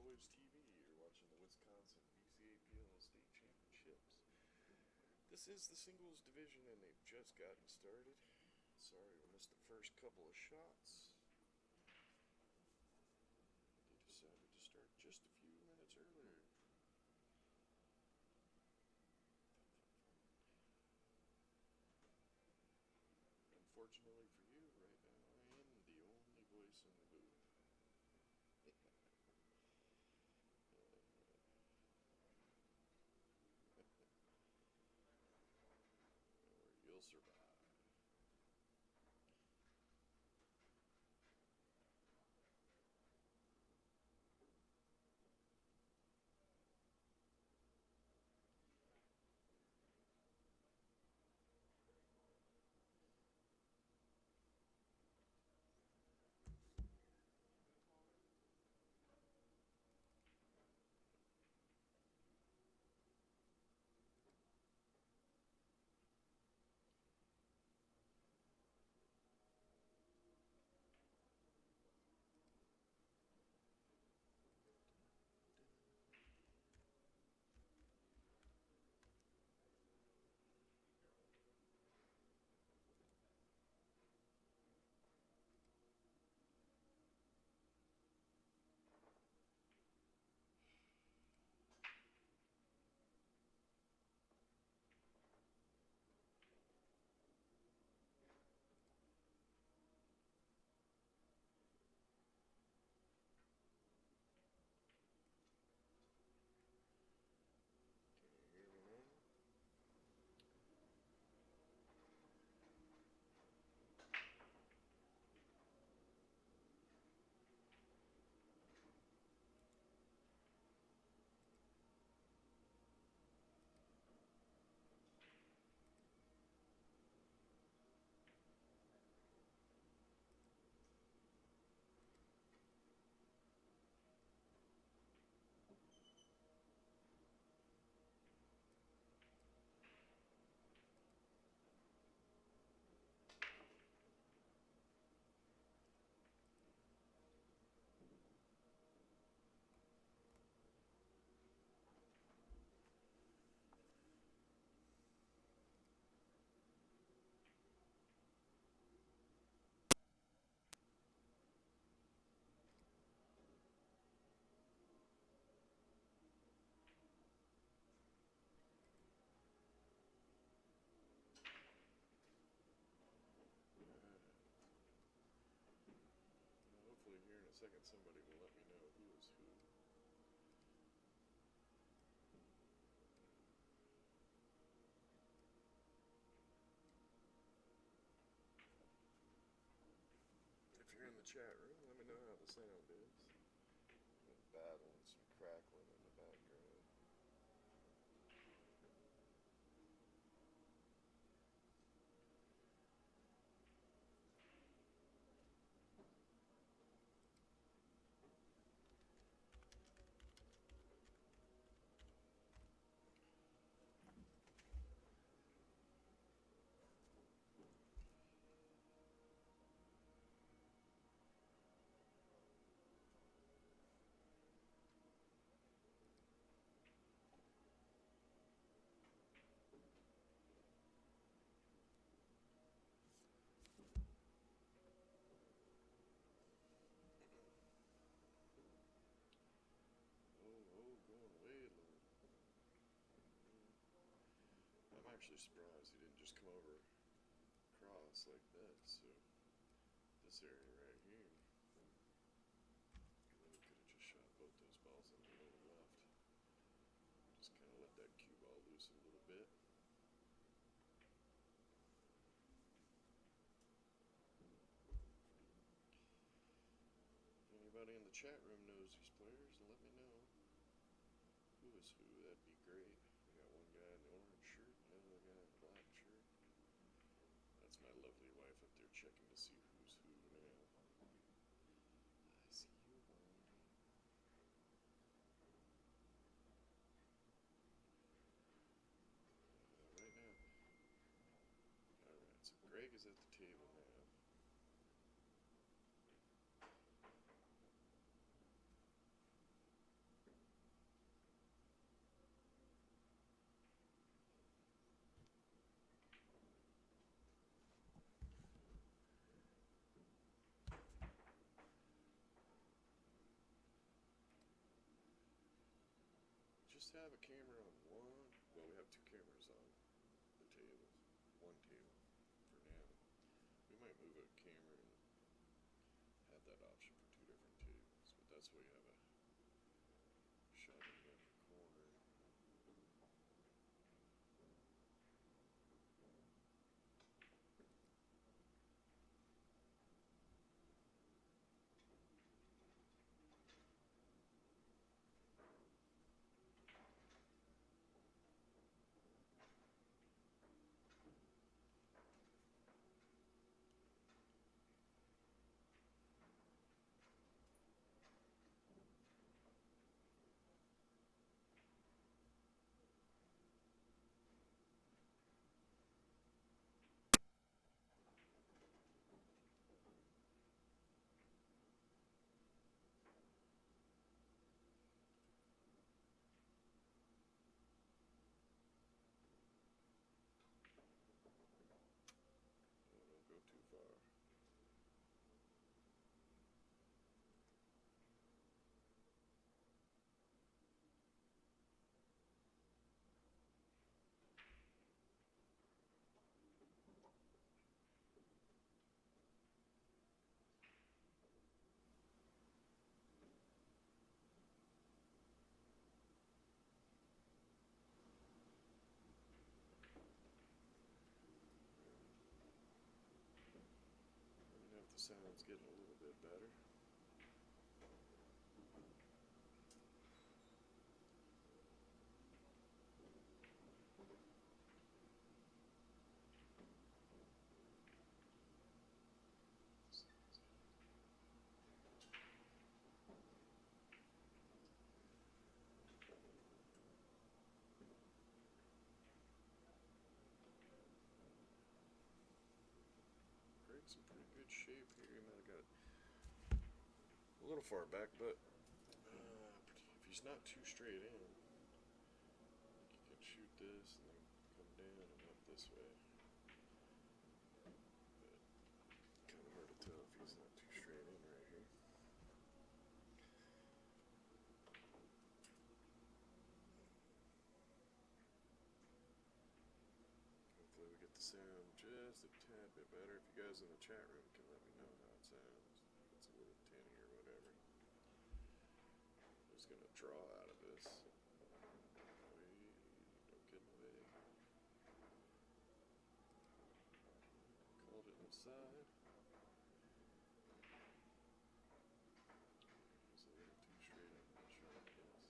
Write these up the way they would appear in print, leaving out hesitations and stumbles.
Boys TV. You're watching the Wisconsin Bcapl state championships. This is the singles division, and they've just gotten started. Sorry, we missed the first couple of shots. They decided to start just a few minutes earlier. Unfortunately for you, right now I am the only voice in the booth. Or you'll survive. Can you hear me now? Hopefully here in a second somebody will let me know who is who. If you're in the chat room, let me know how the sound is. I'm battling some crackling in the background. Going way low. I'm actually surprised he didn't just come over across like this. So this area right here, and then he could have just shot both those balls in the middle left. Just kind of let that cue ball loose a little bit. If anybody in the chat room knows these players, let me know who is who. That'd be great. We got one guy in the orange shirt, another guy in the black shirt. That's my lovely wife up there checking to see who's who now. I see you, Bonnie. Right now. Alright, so Greg is at the table now. just have a camera on one. Well, we have two cameras on the tables. One table for now. We might move a camera and have that option for two different tables, but that's why you have a shot in every corner. Don't go too far. Let me know if the sound's getting a little bit better. Greg's in pretty good shape here. He might have got it a little far back, but if he's not too straight in, you can shoot this and then come down and up this way. But kind of hard to tell if he's not too straight in right here. Hopefully we get the sound just a tad bit better. If you guys in the chat room can let me know how it sounds. If it's a little tinny or whatever. I'm just gonna draw out of this. Wait, don't get in the way. Called it inside. It's a little too straight, I'm not sure what it is.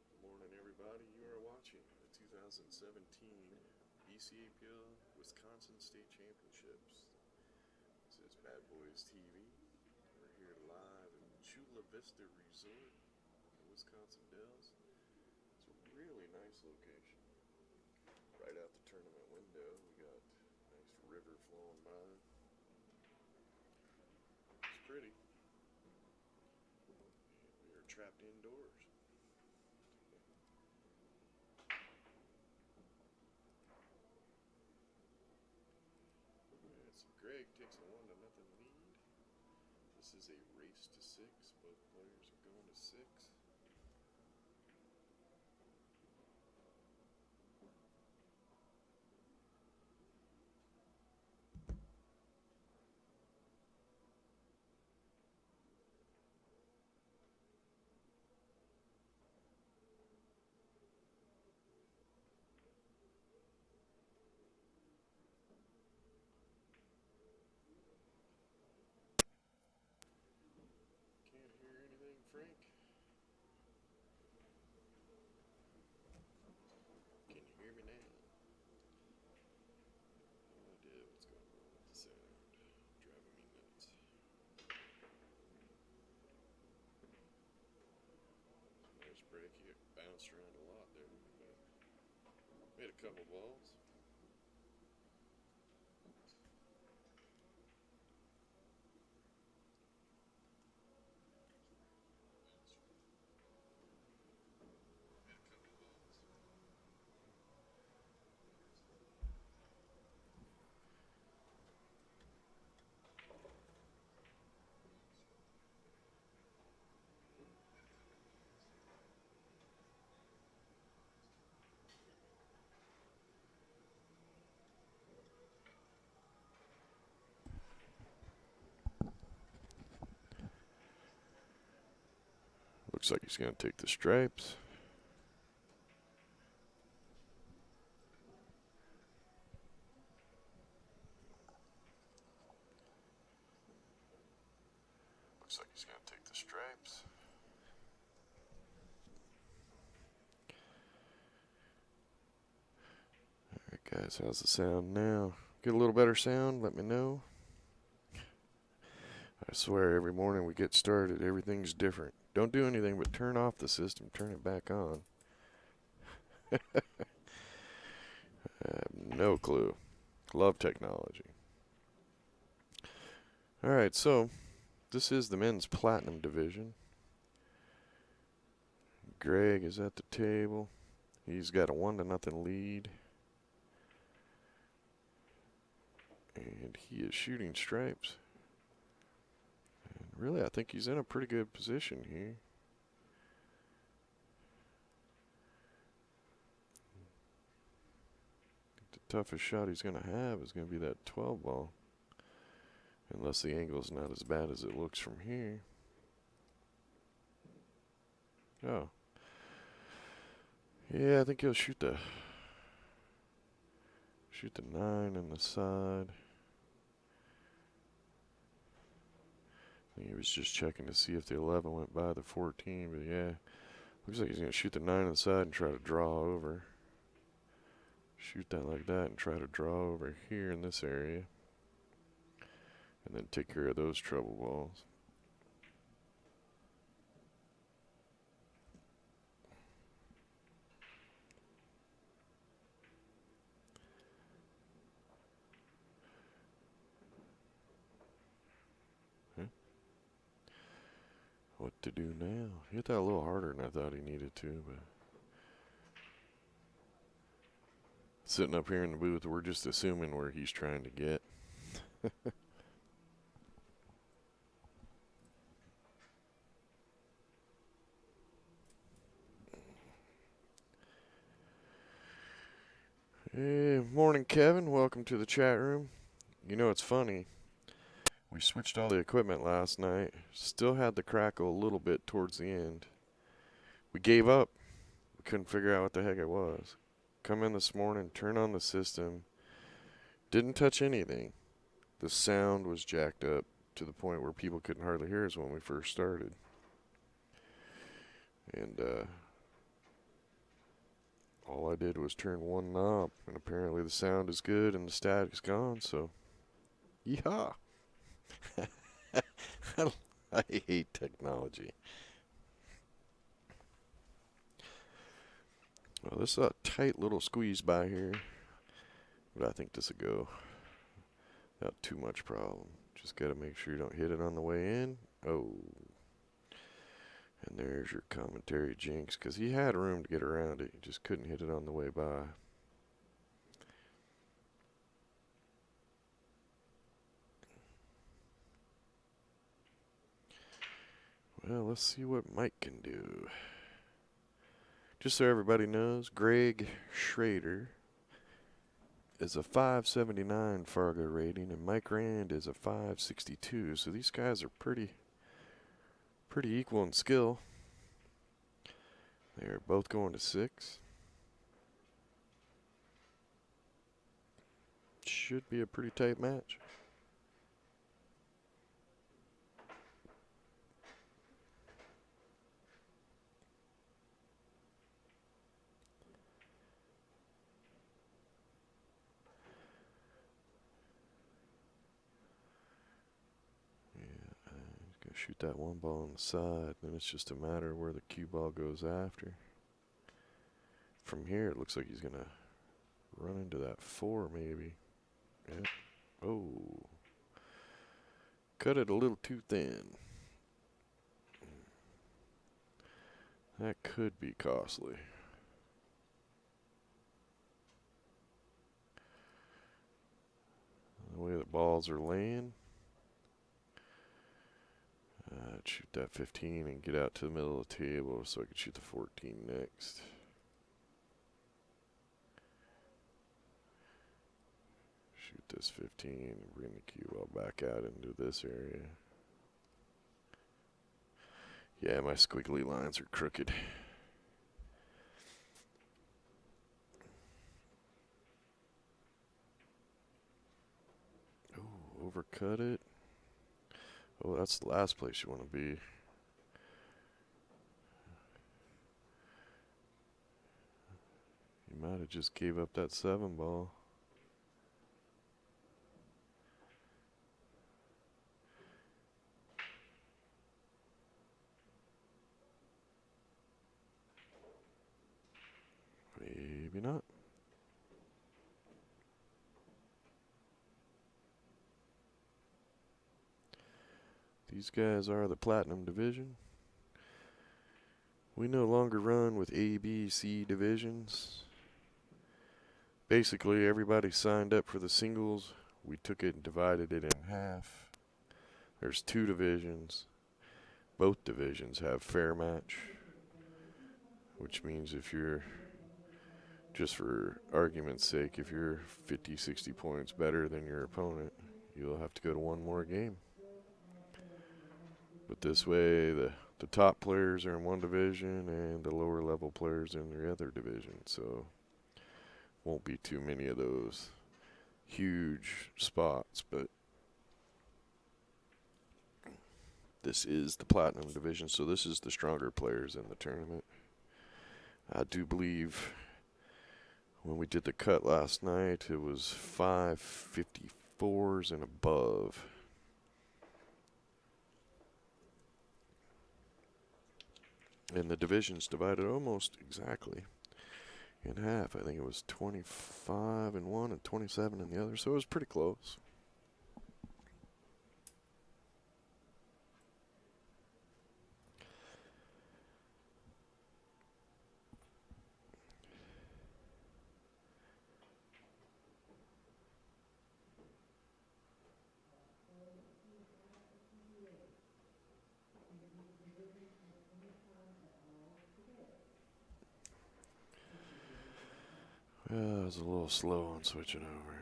Good morning, everybody. You are watching the 2017 Bcapl Wisconsin State Championships. This is Bad Boys TV. We're here live in Chula Vista Resort in the Wisconsin Dells. It's a really nice location. Right out the tournament window, we got a nice river flowing by. It's pretty. And we are trapped indoors. So Greg takes a 1-0 lead. This is a race to 6. Both players are going to 6. Can't hear anything, Frank. Can you hear me now? No idea what's going on with the sound. Driving me nuts. Nice break. He bounced around a lot there. Made a couple balls. Looks like he's going to take the stripes. Looks like he's going to take the stripes. Alright guys, how's the sound now? Get a little better sound? Let me know. I swear every morning we get started, everything's different. Don't do anything but turn off the system, turn it back on. I have no clue. Love technology. Alright, so this is the men's platinum division. Greg is at the table. He's got a 1-0 lead. And he is shooting stripes. And really, I think he's in a pretty good position here. The toughest shot he's going to have is going to be that 12 ball. Unless the angle's not as bad as it looks from here. Oh. Yeah, I think he'll shoot the 9 on the side. I think he was just checking to see if the 11 went by the 14, but yeah. Looks like he's going to shoot the 9 on the side and try to draw over. Shoot that like that and try to draw over here in this area. And then take care of those trouble balls. What to do now? He hit that a little harder than I thought he needed to, but sitting up here in the booth, we're just assuming where he's trying to get. Hey, morning, Kevin. Welcome to the chat room. You know, it's funny. We switched all the equipment last night. Still had the crackle a little bit towards the end. We gave up. We couldn't figure out what the heck it was. Come in this morning, turn on the system. Didn't touch anything. The sound was jacked up to the point where people couldn't hardly hear us when we first started. And all I did was turn one knob, and apparently the sound is good and the static's gone, so yeehaw. I hate technology. Well, this is a tight little squeeze by here, but I think this will go without too much problem. Just got to make sure you don't hit it on the way in. Oh. And there's your commentary jinx, because he had room to get around it. He just couldn't hit it on the way by. Well, let's see what Mike can do. Just so everybody knows, Greg Shrader is a 579 Fargo rating, and Mike Rand is a 562. So these guys are pretty equal in skill. They're both going to 6. Should be a pretty tight match. Shoot that one ball on the side, then it's just a matter of where the cue ball goes after. From here, it looks like he's going to run into that 4 maybe. Yep. Oh. Cut it a little too thin. That could be costly. The way the balls are laying. Shoot that 15 and get out to the middle of the table so I can shoot the 14 next. Shoot this 15 and bring the cue ball back out into this area. Yeah, my squiggly lines are crooked. Oh, overcut it. Oh, that's the last place you want to be. You might have just gave up that 7 ball. Maybe not. These guys are the Platinum Division. We no longer run with A, B, C divisions. Basically, everybody signed up for the singles. We took it and divided it in half. There's 2 divisions. Both divisions have fair match, which means if you're, just for argument's sake, if you're 50, 60 points better than your opponent, you'll have to go to one more game. But this way, the top players are in one division and the lower level players in the other division. So won't be too many of those huge spots. But this is the Platinum Division, so this is the stronger players in the tournament. I do believe when we did the cut last night, it was 554s and above. And the division's divided almost exactly in half. I think it was 25 in one and 27 in the other, so it was pretty close. I was a little slow on switching over.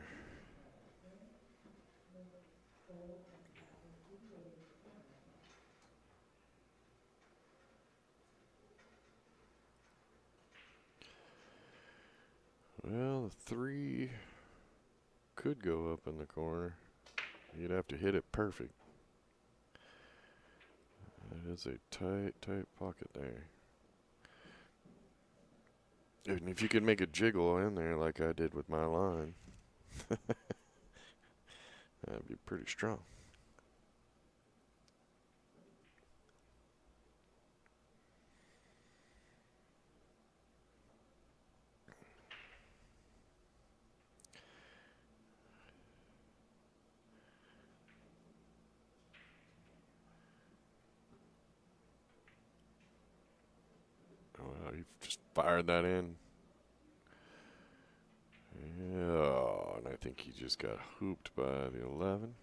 Well, the 3 could go up in the corner. You'd have to hit it perfect. It is a tight, tight pocket there. And if you could make a jiggle in there like I did with my line, that'd be pretty strong. Well, you've just fired that in. Yeah, and I think he just got hooped by the 11.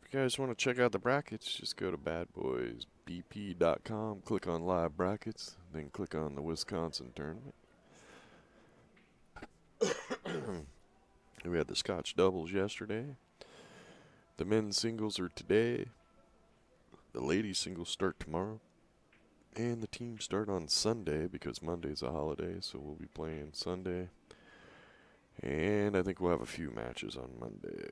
If you guys want to check out the brackets, just go to badboysbp.com, click on live brackets, then click on the Wisconsin tournament. We had the Scotch doubles yesterday. The men's singles are today. The ladies singles start tomorrow. And the teams start on Sunday because Monday's a holiday, so we'll be playing Sunday. And I think we'll have a few matches on Monday.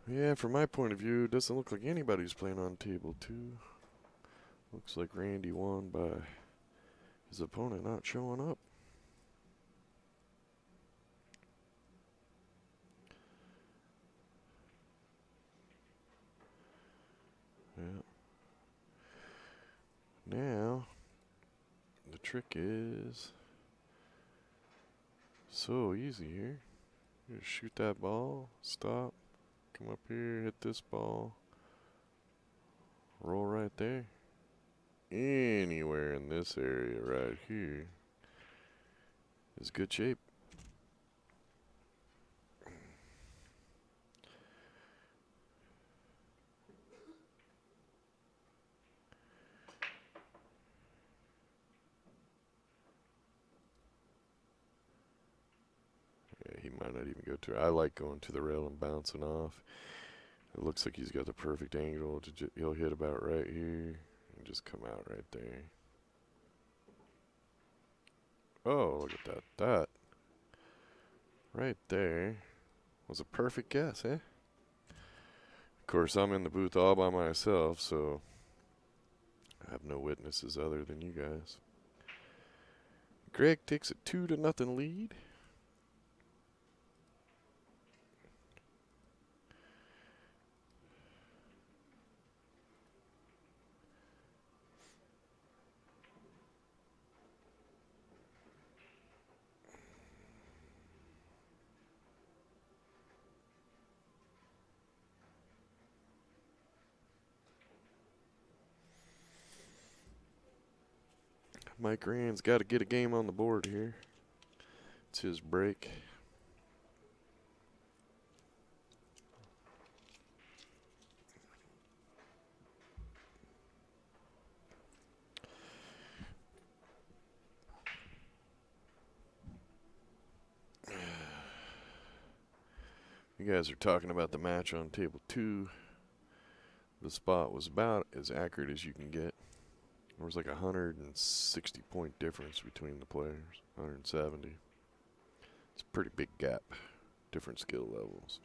Yeah, from my point of view, it doesn't look like anybody's playing on table 2. Looks like Randy won by his opponent not showing up. Yeah. Now, the trick is so easy here. You just shoot that ball, stop, come up here, hit this ball, roll right there. Anywhere in this area right here is good shape. Yeah, he might not even go to it. I like going to the rail and bouncing off. It looks like he's got the perfect angle. He'll hit about right here and just come out right there. Oh, look at that. That right there was a perfect guess, eh? Of course, I'm in the booth all by myself, so I have no witnesses other than you guys. Greg takes a 2-0 lead. Mike Rand's got to get a game on the board here. It's his break. You guys are talking about the match on table 2. The spot was about as accurate as you can get. There was like 160 point difference between the players. 170. It's a pretty big gap. Different skill levels.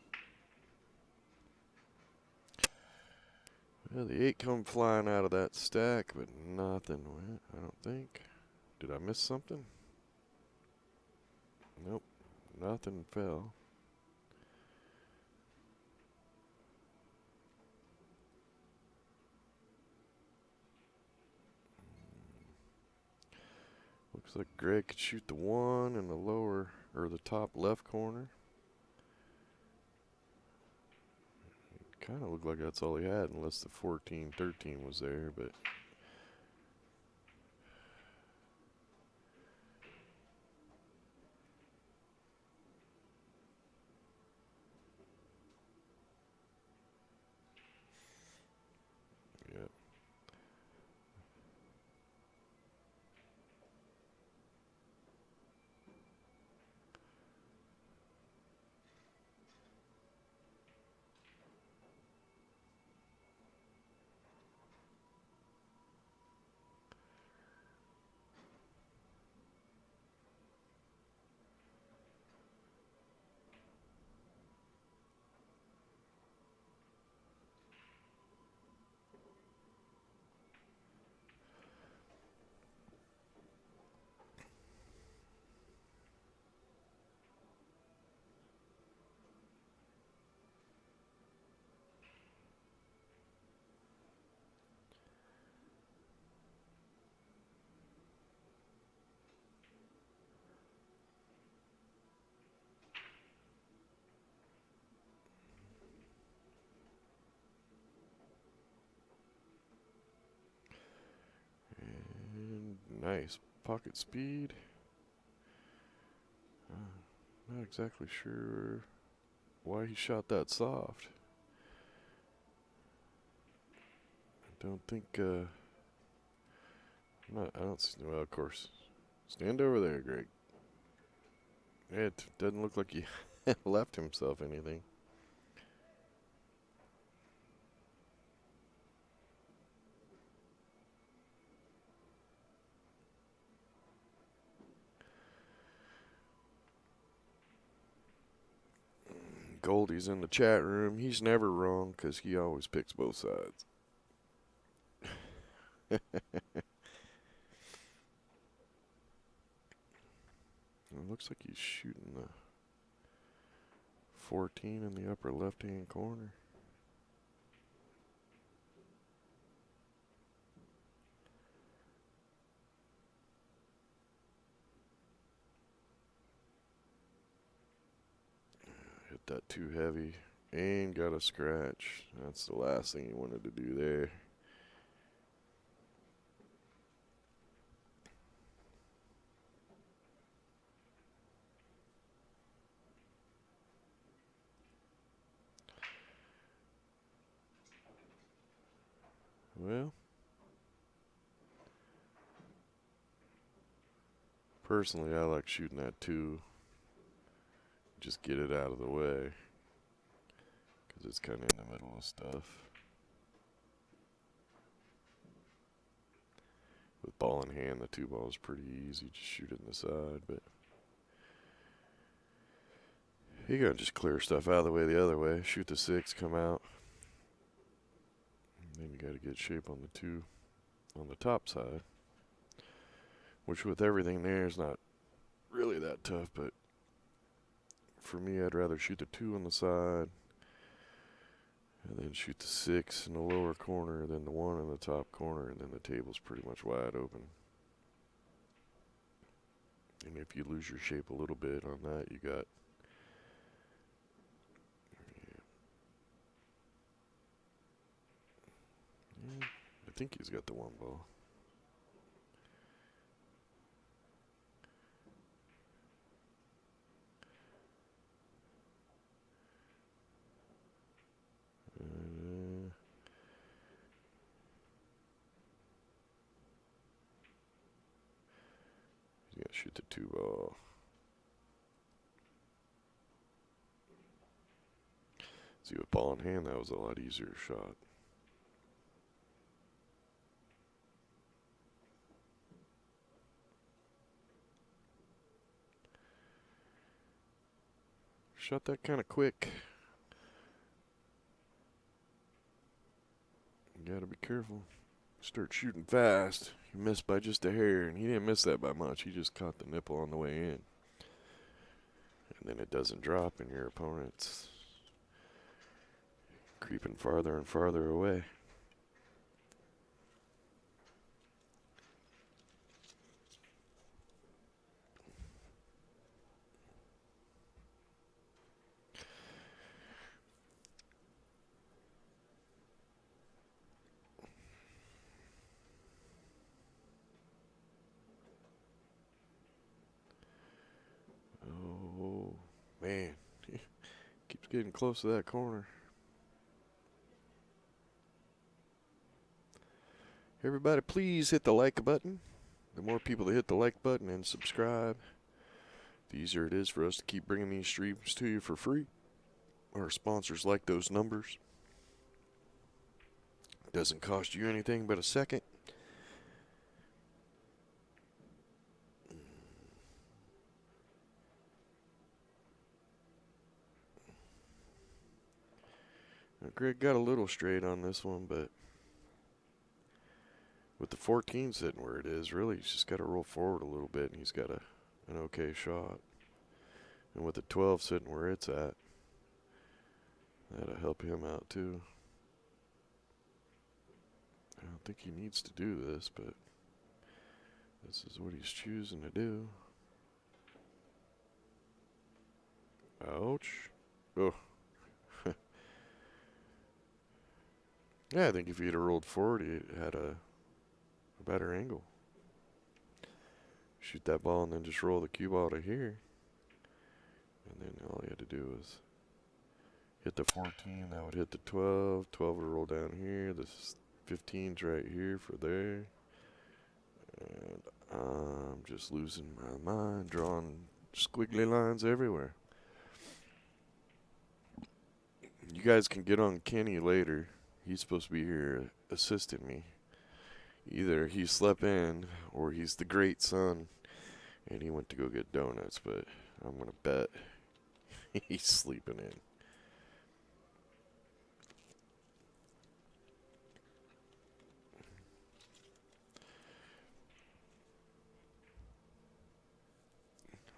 Well, the 8 come flying out of that stack, but nothing went, I don't think. Did I miss something? Nope. Nothing fell. Looks like Greg could shoot the 1 in the lower, or the top left corner. Kind of looked like that's all he had, unless the 14-13 was there, but yeah. And nice pocket speed. Not exactly sure why he shot that soft. I don't think, I don't see, well, of course. Stand over there, Greg. It doesn't look like he left himself anything. Goldie's in the chat room. He's never wrong because he always picks both sides. It looks like he's shooting the 14 in the upper left-hand corner. Hit that too heavy and got a scratch. That's the last thing he wanted to do there. Well, personally, I like shooting that too. Just get it out of the way because it's kind of in the middle of stuff. With ball in hand, the 2 ball is pretty easy. Just shoot it in the side, but you gotta just clear stuff out of the way the other way. Shoot the 6, come out. And then you gotta get shape on the 2 on the top side. Which with everything there is not really that tough, but for me, I'd rather shoot the 2 on the side and then shoot the 6 in the lower corner than the 1 in the top corner, and then the table's pretty much wide open. And if you lose your shape a little bit on that, you got I think he's got the 1 ball. He's gonna shoot the 2 ball. See, with ball in hand, that was a lot easier shot. Shot that kind of quick. You gotta be careful. Start shooting fast. He missed by just a hair, and he didn't miss that by much. He just caught the nipple on the way in. And then it doesn't drop, and your opponent's creeping farther and farther away. Oh, man. Keeps getting close to that corner. Everybody, please hit the like button. The more people that hit the like button and subscribe, the easier it is for us to keep bringing these streams to you for free. Our sponsors like those numbers. It doesn't cost you anything but a second. Now, Greg got a little straight on this one, but with the 14 sitting where it is, really he's just got to roll forward a little bit, and he's got an okay shot. And with the 12 sitting where it's at, that'll help him out too. I don't think he needs to do this, but this is what he's choosing to do. Ouch. Oh. Yeah, I think if he'd have rolled forward, he had a better angle. Shoot that ball and then just roll the cue ball to here. And then all you had to do was hit the 14, that would hit the 12. 12 would roll down here. The 15's right here for there. And I'm just losing my mind, drawing squiggly lines everywhere. You guys can get on Kenny later. He's supposed to be here assisting me. Either he slept in or he's the great son and he went to go get donuts, but I'm going to bet he's sleeping in.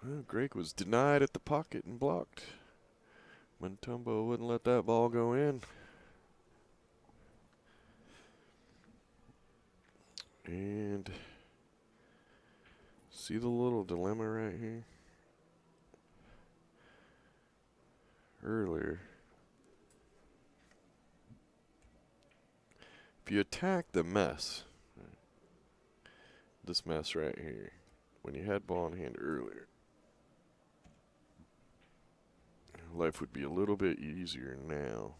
Well, Greg was denied at the pocket and blocked. Mutombo wouldn't let that ball go in. And see the little dilemma right here? Earlier, if you attack the mess, this mess right here, when you had ball in hand earlier, life would be a little bit easier now.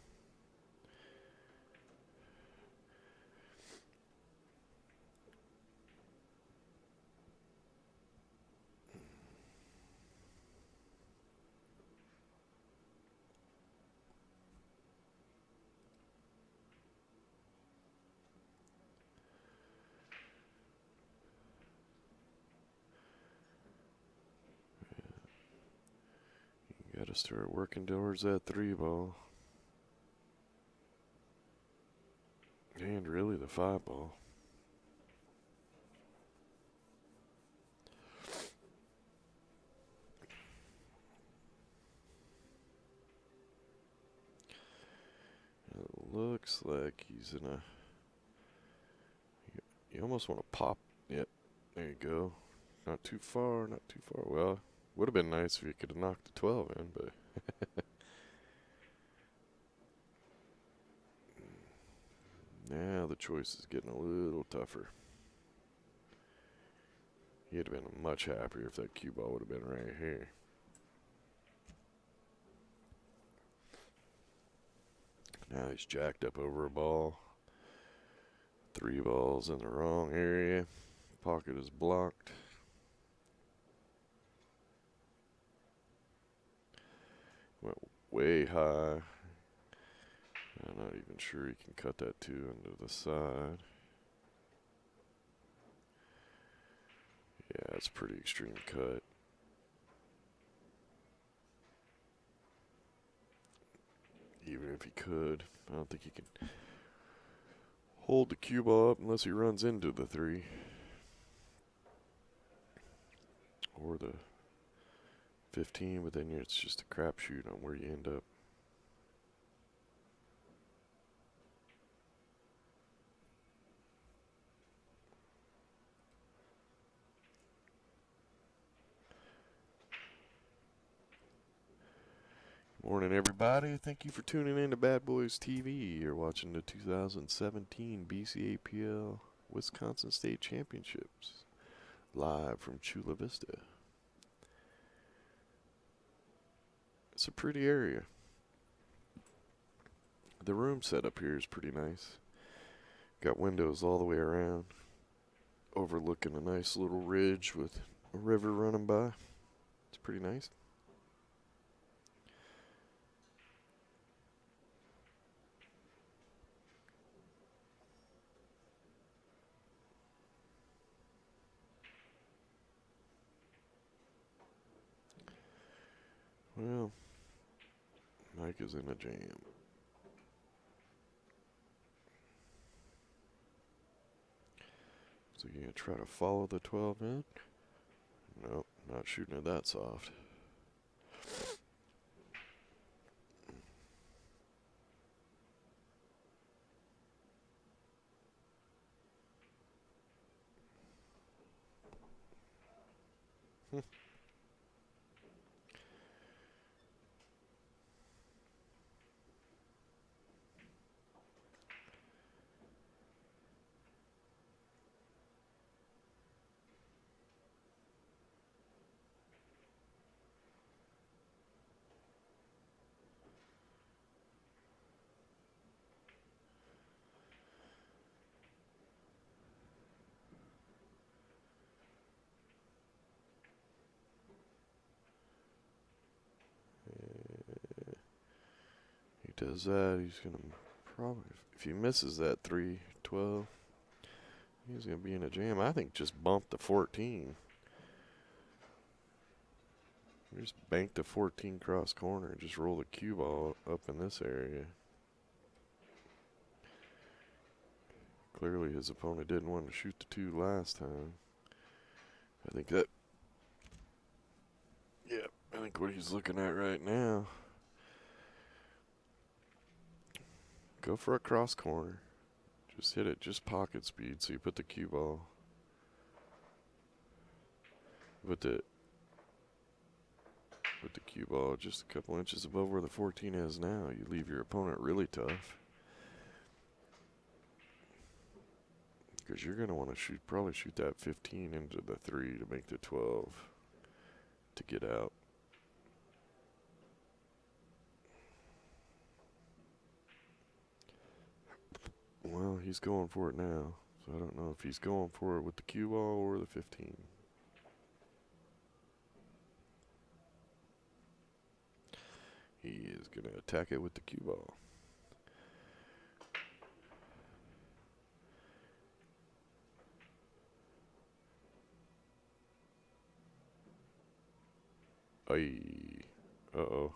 You gotta start working towards that 3 ball. And really the 5 ball. It looks like he's in a... You almost want to pop. Yep, there you go. Not too far, not too far. Well, would have been nice if you could have knocked the 12 in, but... Now the choice is getting a little tougher. He'd have been much happier if that cue ball would have been right here. Now he's jacked up over a ball. 3 balls in the wrong area. Pocket is blocked. Went way high. I'm not even sure he can cut that 2 into the side. Yeah, it's a pretty extreme cut. Even if he could, I don't think he can hold the cue ball up unless he runs into the 3. Or the 15, but then it's just a crapshoot on where you end up. Morning, everybody. Thank you for tuning in to Bad Boys TV. You're watching the 2017 Bcapl Wisconsin State Championships live from Chula Vista. It's a pretty area. The room setup here is pretty nice. Got windows all the way around, overlooking a nice little ridge with a river running by. It's pretty nice. Well, Mike is in a jam. So you gonna try to follow the 12 in? Nope, not shooting it that soft. He does that, he's gonna probably, if he misses that 3-12, he's gonna be in a jam. I think just bump the 14. Just bank the 14 cross corner and just roll the cue ball up in this area. Clearly his opponent didn't want to shoot the 2 last time. I think that what he's looking at right now. Go for a cross corner. Just hit it, just pocket speed. So you put the cue ball. Put the cue ball just a couple inches above where the 14 is now. You leave your opponent really tough. Because you're going to want to probably shoot that 15 into the 3 to make the 12 to get out. Well, he's going for it now. So I don't know if he's going for it with the cue ball or the 15. He is going to attack it with the cue ball. Aye. Uh-oh.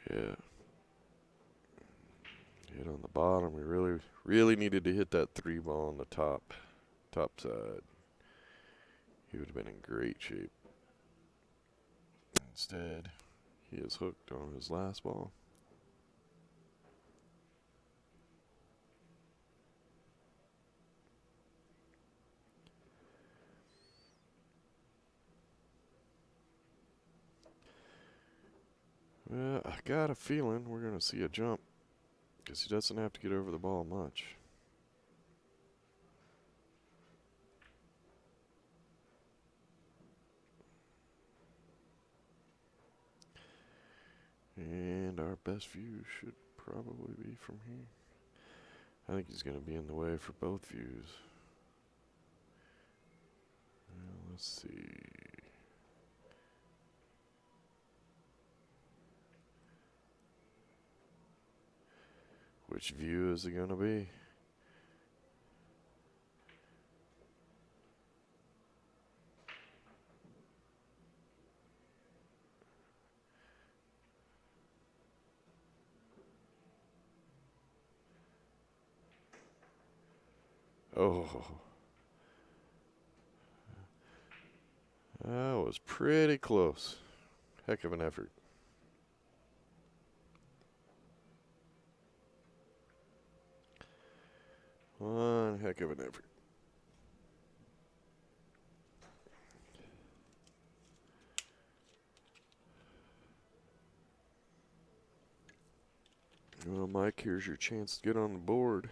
Yeah. Hit on the bottom. We really needed to hit that 3 ball on the top side. He would have been in great shape. Instead, he is hooked on his last ball. Well, I got a feeling we're going to see a jump because he doesn't have to get over the ball much. And our best view should probably be from here. I think he's going to be in the way for both views. Well, let's see. Which view is it going to be? Oh. That was pretty close. Heck of an effort. One heck of an effort. Well, Mike, here's your chance to get on the board.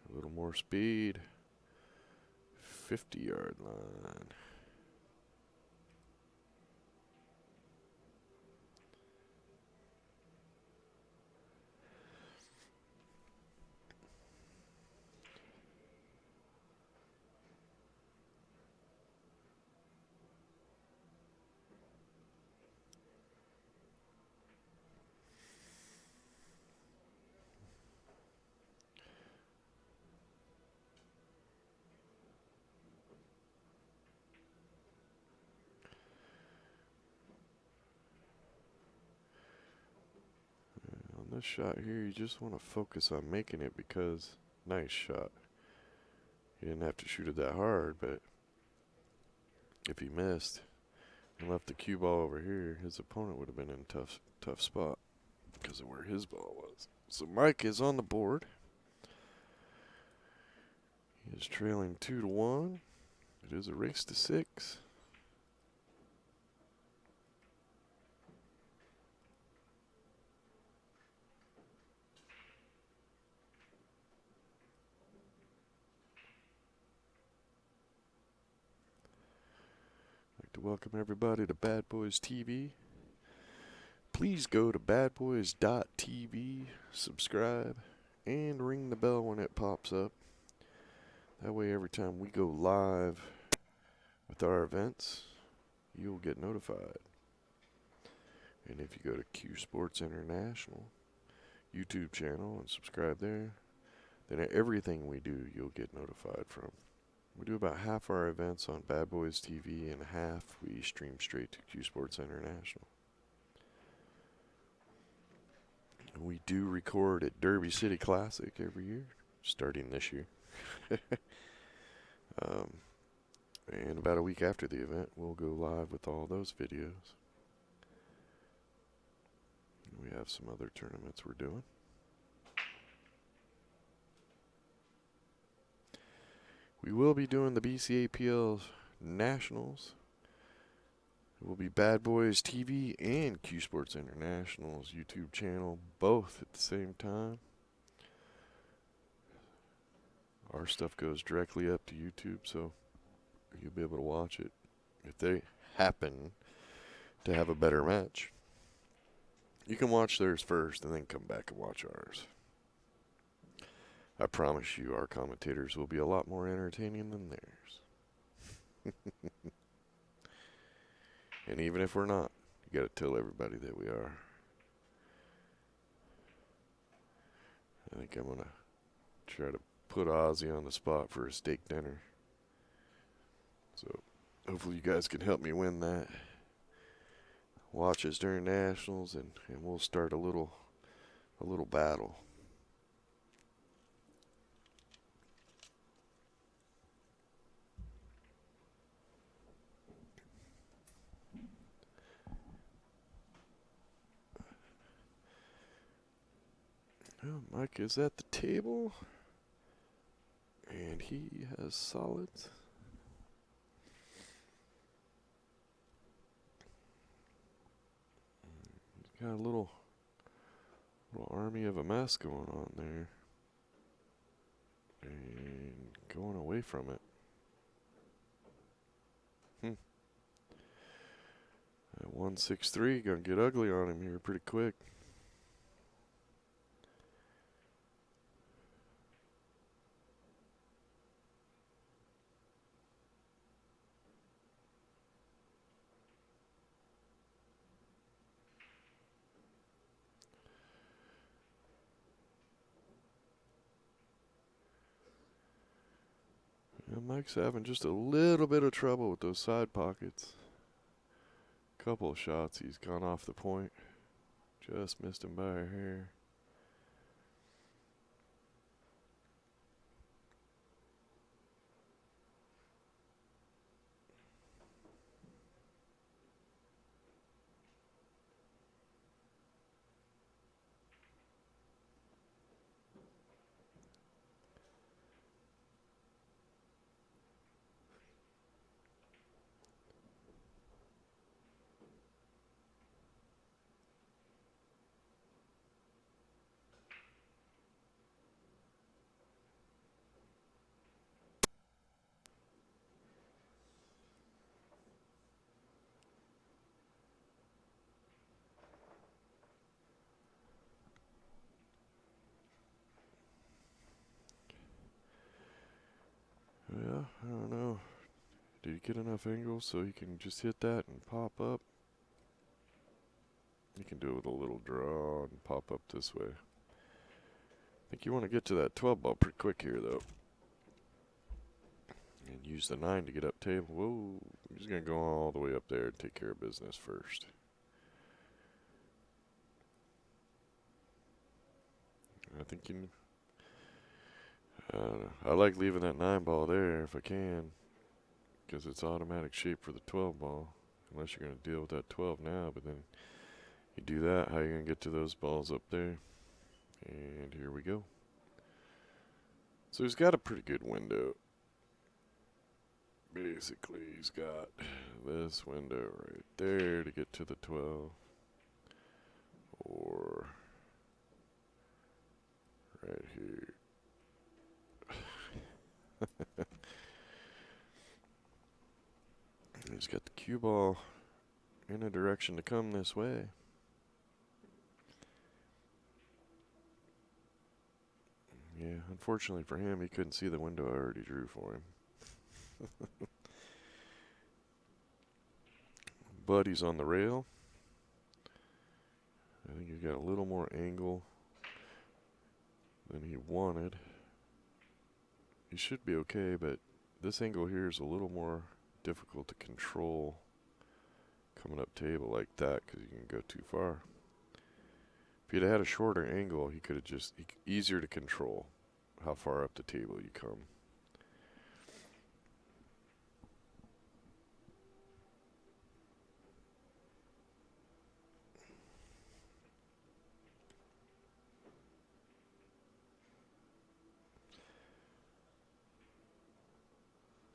A little more speed. 50-yard line. On this shot here, you just want to focus on making it because nice shot. He didn't have to shoot it that hard, but if he missed and left the cue ball over here, his opponent would have been in a tough spot because of where his ball was. So Mike is on the board. He is trailing 2-1. It is a race to 6. I'd like to welcome everybody to Bad Boys TV. Please go to badboys.tv, subscribe, and ring the bell when it pops up. That way every time we go live with our events, you'll get notified. And if you go to Q Sports International YouTube channel and subscribe there, then everything we do you'll get notified from. We do about half our events on Bad Boys TV and half we stream straight to Q Sports International. We do record at Derby City Classic every year, starting this year. And about a week after the event, we'll go live with all those videos. We have some other tournaments we're doing. We will be doing the Bcapl Nationals. It will be Bad Boys TV and Q Sports International's YouTube channel, both at the same time. Our stuff goes directly up to YouTube, so you'll be able to watch it if they happen to have a better match. You can watch theirs first and then come back and watch ours. I promise you our commentators will be a lot more entertaining than theirs. And even if we're not, you gotta tell everybody that we are. I think I'm gonna try to put Ozzy on the spot for a steak dinner. So hopefully you guys can help me win that. Watch us during nationals and we'll start a little battle. Well, Mike is at the table, and he has solids. He's got a little army of a mess going on there, and going away from it. 163 gonna get ugly on him here pretty quick. Mike's having just a little bit of trouble with those side pockets. Couple of shots, he's gone off the point. Just missed him by a hair. Yeah, I don't know. Did he get enough angles so he can just hit that and pop up? You can do it with a little draw and pop up this way. I think you want to get to that 12 ball pretty quick here, though. And use the 9 to get up table. Whoa, he's going to go all the way up there and take care of business first. I think you... I like leaving that 9 ball there if I can, because it's automatic shape for the 12 ball, unless you're going to deal with that 12 now. But then you do that, how are you going to get to those balls up there? And here we go. So he's got a pretty good window. Basically, he's got this window right there to get to the 12, or right here. He's got the cue ball in a direction to come this way. Yeah, unfortunately for him, he couldn't see the window I already drew for him. But he's on the rail. I think he's got a little more angle than he wanted. He should be okay, but this angle here is a little more difficult to control coming up table like that because you can go too far. If he'd had a shorter angle, he could have just easier to control how far up the table you come.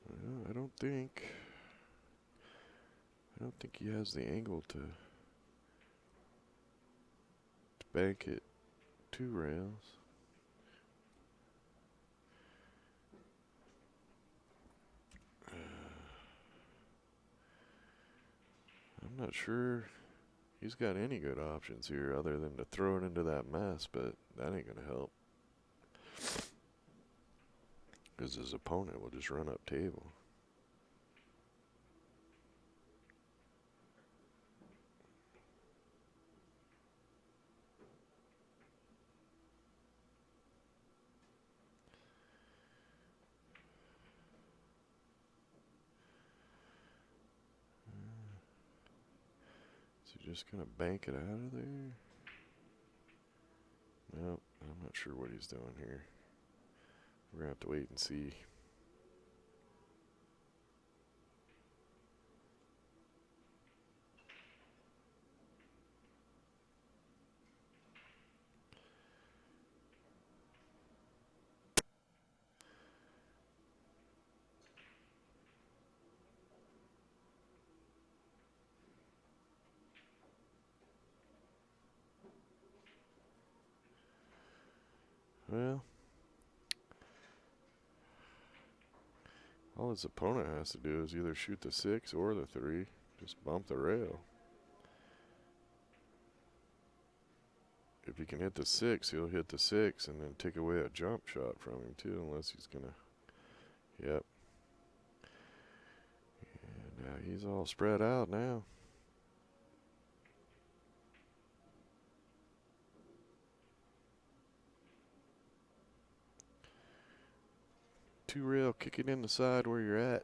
Well, I don't think he has the angle to bank it 2 rails. I'm not sure he's got any good options here other than to throw it into that mess, but that ain't gonna help. Because his opponent will just run up table. Is he just gonna bank it out of there? Nope, I'm not sure what he's doing here. We're gonna have to wait and see. Well, all his opponent has to do is either shoot the 6 or the 3. Just bump the rail. If he can hit the 6, he'll hit the 6 and then take away a jump shot from him too, unless he's gonna. Yep. And now he's all spread out now. Two rail, kick it in the side where you're at.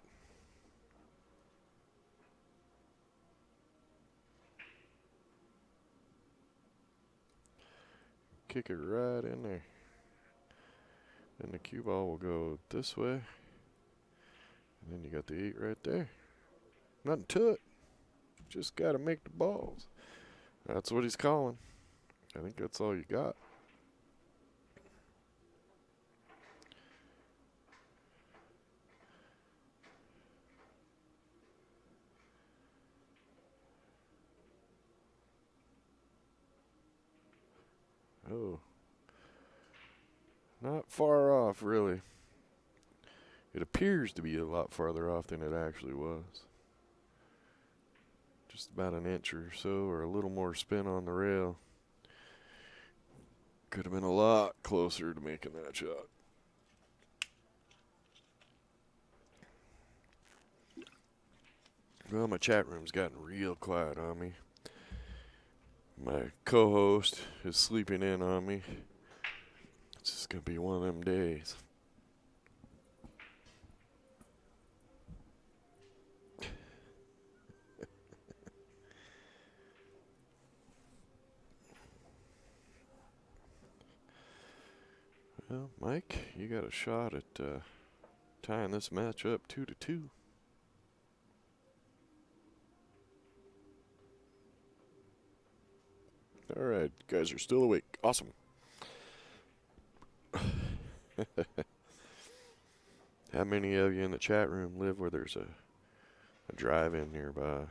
Kick it right in there. Then the cue ball will go this way. And then you got the 8 right there. Nothing to it. Just got to make the balls. That's what he's calling. I think that's all you got. Oh. Not far off, really. It appears to be a lot farther off than it actually was. Just about an inch or so, or a little more spin on the rail. Could have been a lot closer to making that shot. Well, my chat room's gotten real quiet on me. My co-host is sleeping in on me. It's just going to be one of them days. Well, Mike, you got a shot at tying this match up 2-2. All right, you guys are still awake. Awesome. How many of you in the chat room live where there's a drive-in nearby?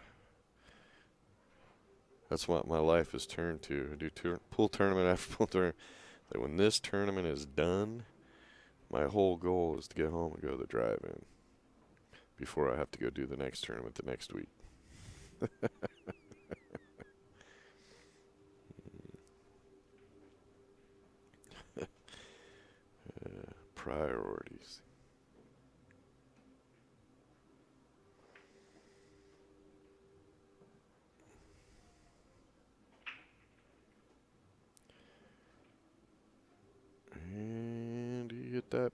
That's what my life has turned to. I do pool tournament after pool tournament. Like when this tournament is done, my whole goal is to get home and go to the drive-in before I have to go do the next tournament the next week. Priorities. And he hit that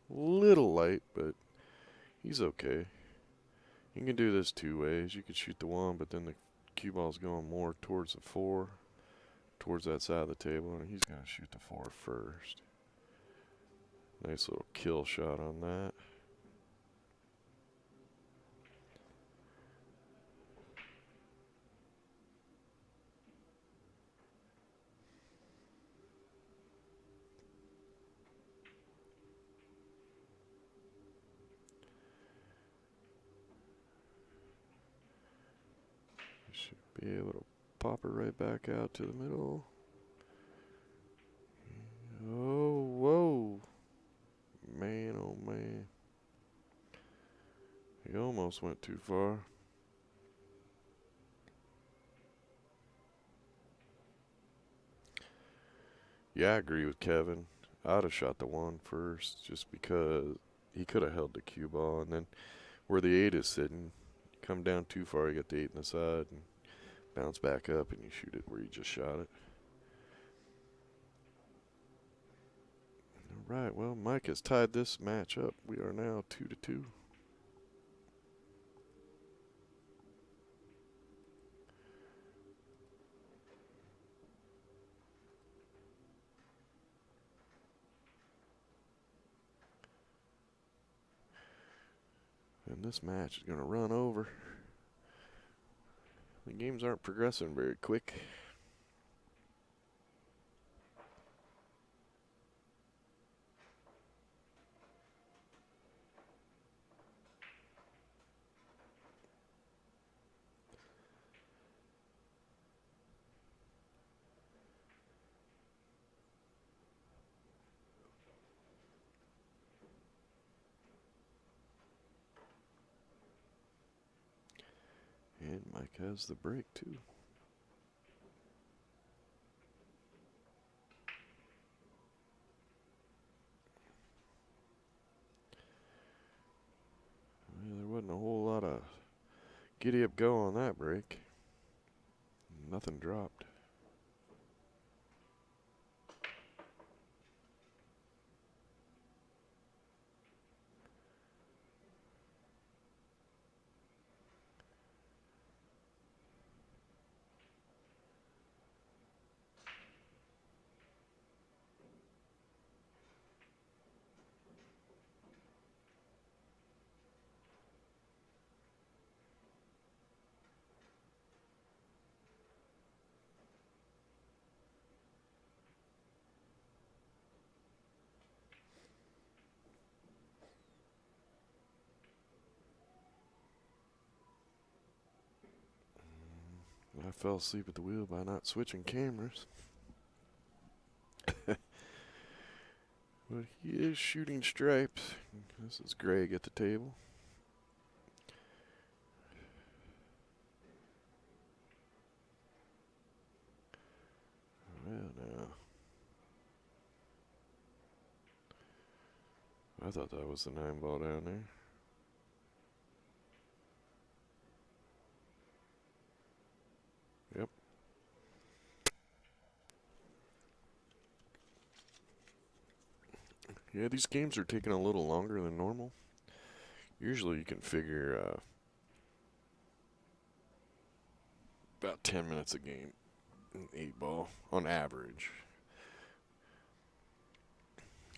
Little light, but he's okay. You can do this two ways. You could shoot the 1, but then the cue ball's going more towards the 4, towards that side of the table, and he's going to shoot the 4 first. Nice little kill shot on that. Should be able to pop it right back out to the middle. Oh, whoa. Man, oh man. He almost went too far. Yeah, I agree with Kevin. I'd have shot the 1 first just because he could have held the cue ball. And then where the 8 is sitting, you come down too far, you get the 8 in the side and bounce back up and you shoot it where you just shot it. All right, well, Mike has tied this match up. We are now 2-2. And this match is going to run over. The games aren't progressing very quick. And Mike has the break, too. Well, there wasn't a whole lot of giddy up go on that break. Nothing dropped. I fell asleep at the wheel by not switching cameras. But he is shooting stripes. This is Greg at the table. Well, now. I thought that was the 9 ball down there. Yep. Yeah, these games are taking a little longer than normal. Usually you can figure about 10 minutes a game in 8 ball on average.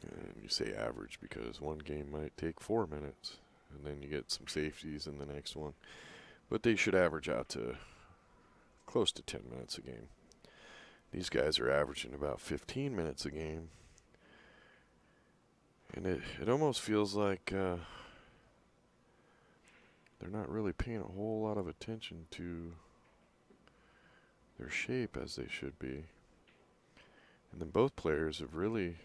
And you say average because one game might take 4 minutes, and then you get some safeties in the next one. But they should average out to close to 10 minutes a game. These guys are averaging about 15 minutes a game. And it almost feels like they're not really paying a whole lot of attention to their shape as they should be. And then both players have really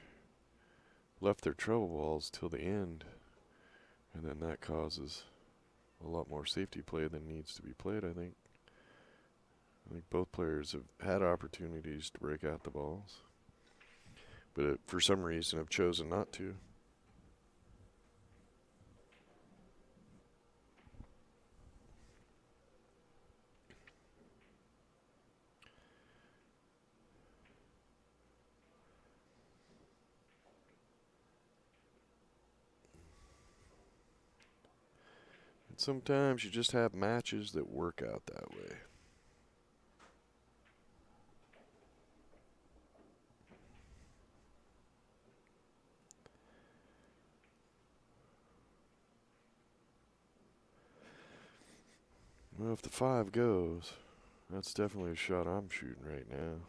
left their trouble balls till the end. And then that causes a lot more safety play than needs to be played, I think. I think both players have had opportunities to break out the balls, but for some reason have chosen not to. Sometimes you just have matches that work out that way. Well, if the 5 goes, that's definitely a shot I'm shooting right now.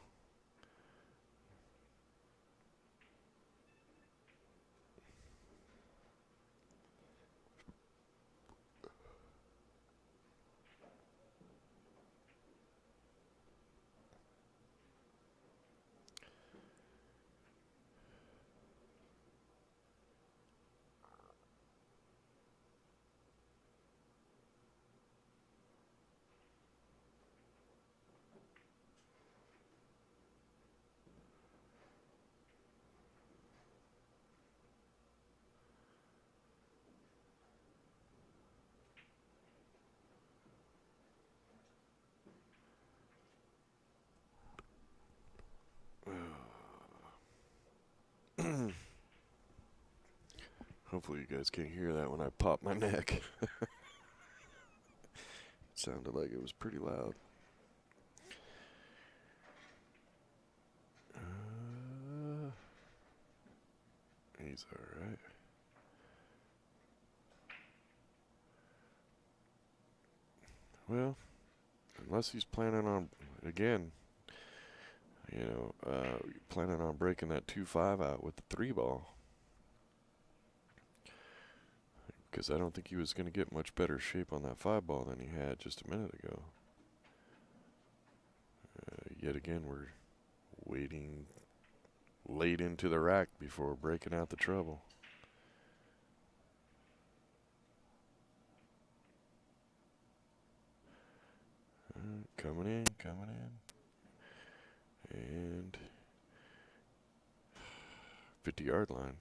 Hopefully you guys can't hear that when I pop my neck. It sounded like it was pretty loud. He's alright. Well, unless he's planning on, again, planning on breaking that 2-5 out with the 3 ball. Because I don't think he was going to get much better shape on that 5 ball than he had just a minute ago. Yet again, we're waiting late into the rack before breaking out the treble. Coming in. And 50-yard line.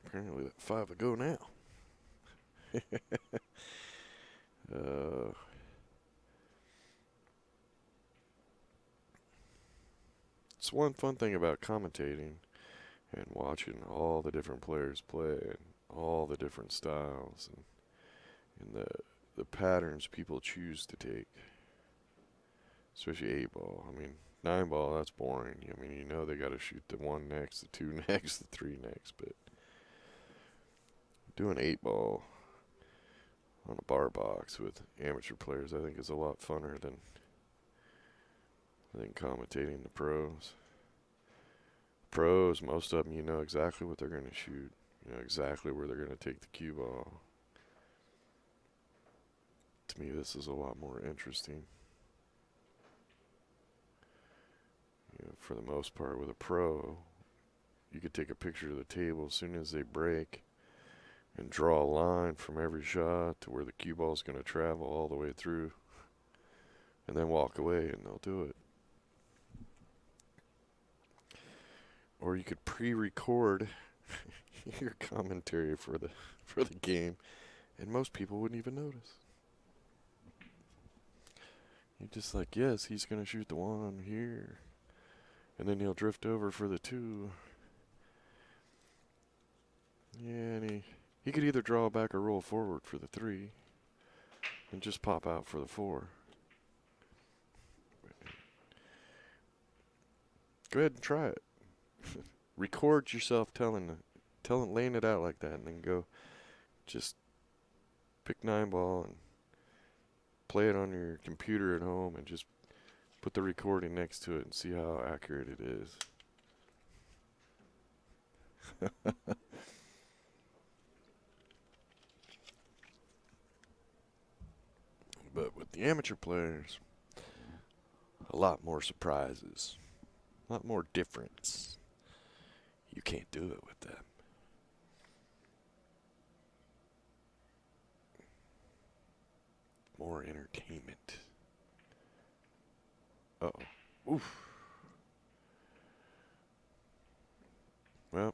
Apparently that 5 will go now. It's one fun thing about commentating and watching all the different players play and all the different styles and the patterns people choose to take. Especially 8 ball. I mean, 9 ball, that's boring. I mean, you know they got to shoot the 1 next, the 2 next, the 3 next. But doing 8 ball on a bar box with amateur players, I think, is a lot funner than commentating the pros. Pros, most of them, you know exactly what they're going to shoot. You know exactly where they're going to take the cue ball. To me, this is a lot more interesting. You know, for the most part, with a pro, you could take a picture of the table as soon as they break and draw a line from every shot to where the cue ball is going to travel all the way through, and then walk away, and they'll do it. Or you could pre-record your commentary for the game, and most people wouldn't even notice. You're just like, yes, he's going to shoot the 1 here, and then he'll drift over for the 2. Yeah, and he could either draw back or roll forward for the 3 and just pop out for the 4. Go ahead and try it. Record yourself laying it out like that, and then go just pick 9 ball and play it on your computer at home and just put the recording next to it and see how accurate it is. But with the amateur players, a lot more surprises, a lot more difference. You can't do it with them. More entertainment. Uh-oh. Oof. Well,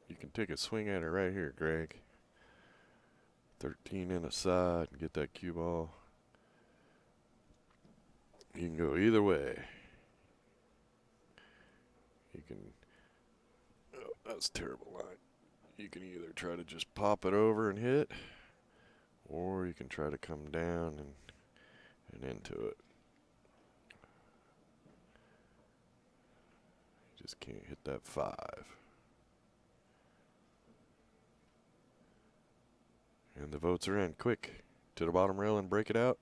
you can take a swing at it right here, Greg. 13 in a side and get that cue ball. You can go either way. You can... Oh, that's a terrible line. You can either try to just pop it over and hit, or you can try to come down and into it. You just can't hit that 5. And the votes are in. Quick. To the bottom rail and break it out.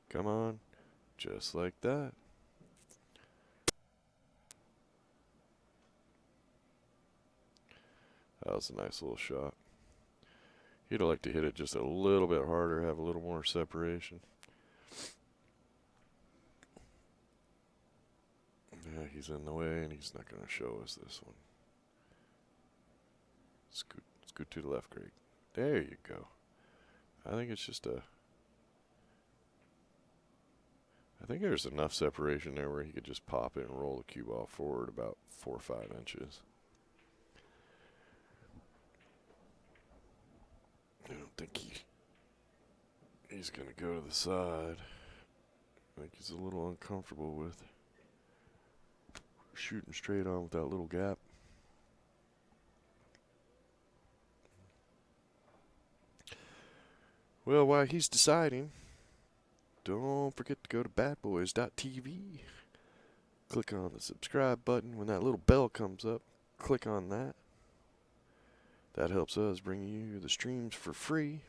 Come on. Just like that. That was a nice little shot. He'd like to hit it just a little bit harder, have a little more separation. Yeah, he's in the way, and he's not going to show us this one. Scoot to the left, Greg. There you go. I think it's just a... I think there's enough separation there where he could just pop it and roll the cue ball forward about 4 or 5 inches. I don't think he's going to go to the side. I think he's a little uncomfortable with shooting straight on with that little gap. Well, while he's deciding, don't forget to go to badboys.tv. Click on the subscribe button. When that little bell comes up, click on that. That helps us bring you the streams for free.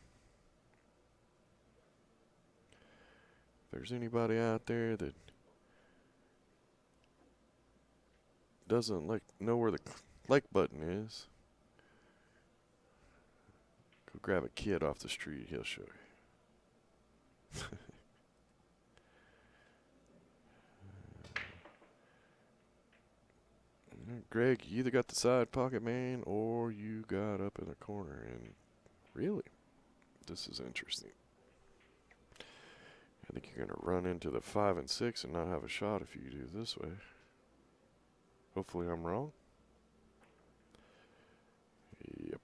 If there's anybody out there that doesn't know where the like button is, go grab a kid off the street. He'll show you. Greg, you either got the side pocket man or you got up in the corner. And really, this is interesting. I think you're going to run into the 5 and 6 and not have a shot if you do this way. Hopefully I'm wrong. Yep.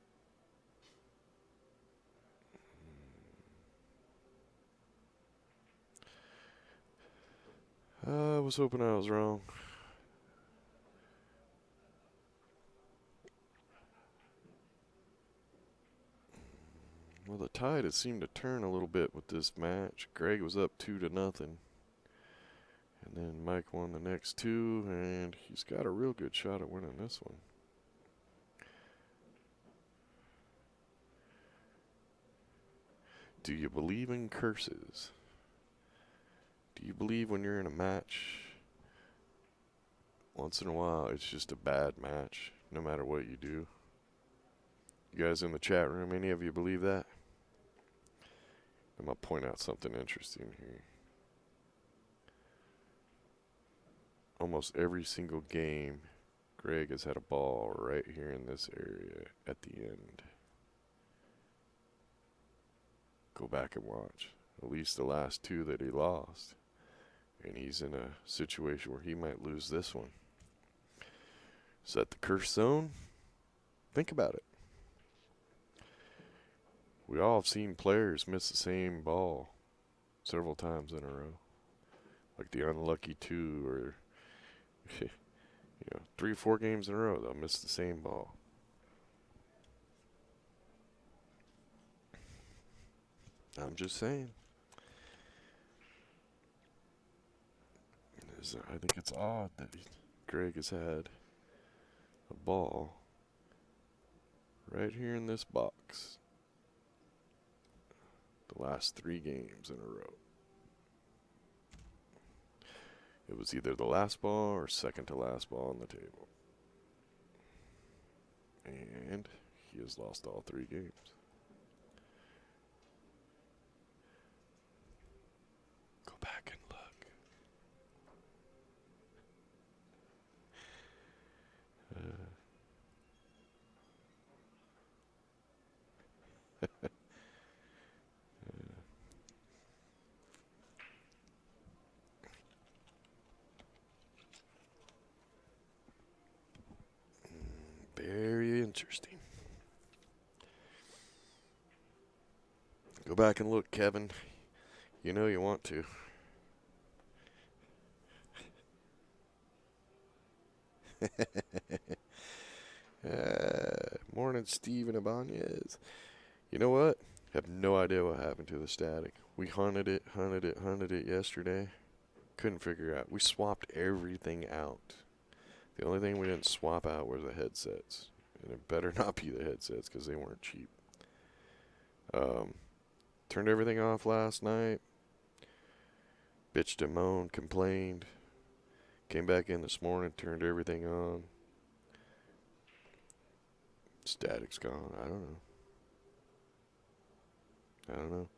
I was hoping I was wrong. Well, the tide has seemed to turn a little bit with this match. Greg was up 2-0. And then Mike won the next 2, and he's got a real good shot at winning this one. Do you believe in curses? Do you believe when you're in a match, once in a while, it's just a bad match, no matter what you do? You guys in the chat room, any of you believe that? I'm going to point out something interesting here. Almost every single game, Greg has had a ball right here in this area at the end. Go back and watch. At least the last 2 that he lost. And he's in a situation where he might lose this one. Is that the curse zone? Think about it. We all have seen players miss the same ball several times in a row. Like the unlucky 2 or 3 or 4 games in a row, they'll miss the same ball. I'm just saying. I think it's odd that Greg has had a ball right here in this box the last 3 games in a row. It was either the last ball or second to last ball on the table. And he has lost all 3 games. Go back and look. Very interesting. Go back and look, Kevin. You know you want to. Morning, Steven Ibanez. You know what? Have no idea what happened to the static. We hunted it yesterday. Couldn't figure out. We swapped everything out. The only thing we didn't swap out were the headsets. And it better not be the headsets because they weren't cheap. Um, Turned everything off last night. Bitched and moaned, complained. Came back in this morning, turned everything on. Static's gone. I don't know.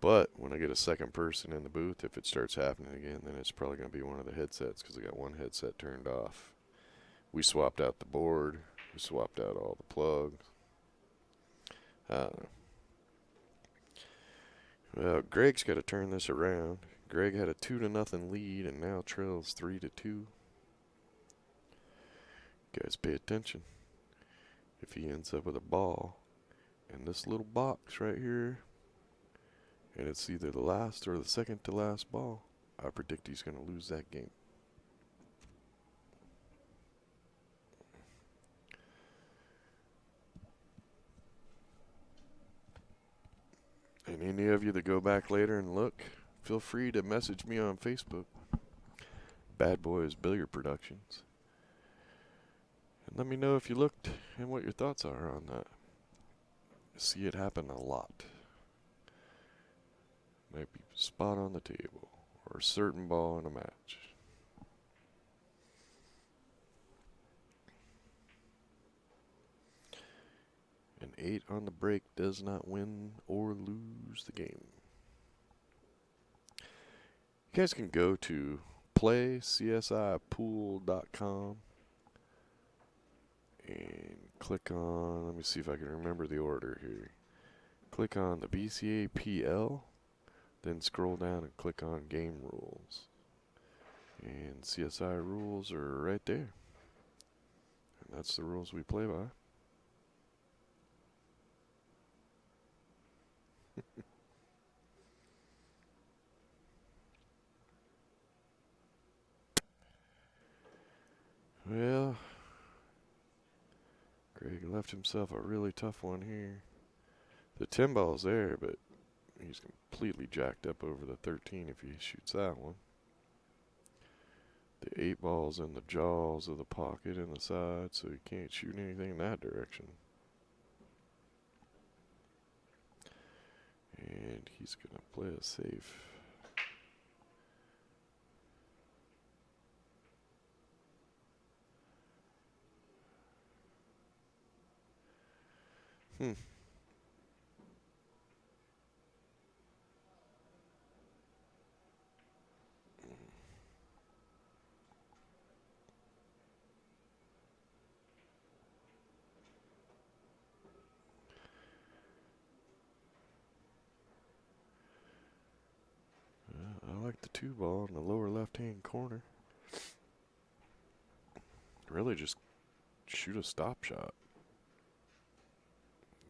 But when I get a second person in the booth, if it starts happening again, then it's probably going to be one of the headsets because I got one headset turned off. We swapped out the board. We swapped out all the plugs. I don't know. Well, Greg's got to turn this around. Greg had a 2-0 lead and now trails 3-2. Guys, pay attention. If he ends up with a ball in this little box right here, and it's either the last or the second to last ball, I predict he's going to lose that game. And any of you that go back later and look, feel free to message me on Facebook. Bad Boys Billiard Productions. And let me know if you looked and what your thoughts are on that. I see it happen a lot. Might be spot on the table or a certain ball in a match. An 8 on the break does not win or lose the game. You guys can go to playcsipool.com and click on, let me see if I can remember the order here. Click on the Bcapl, then scroll down and click on game rules. And CSI rules are right there. And that's the rules we play by. Well, Greg left himself a really tough one here. The 10 ball's there, but he's completely jacked up over the 13 if he shoots that one. The 8 ball's in the jaws of the pocket and the side, so he can't shoot anything in that direction. And he's going to play it safe. I like the 2 ball in the lower left-hand corner. Really just shoot a stop shot.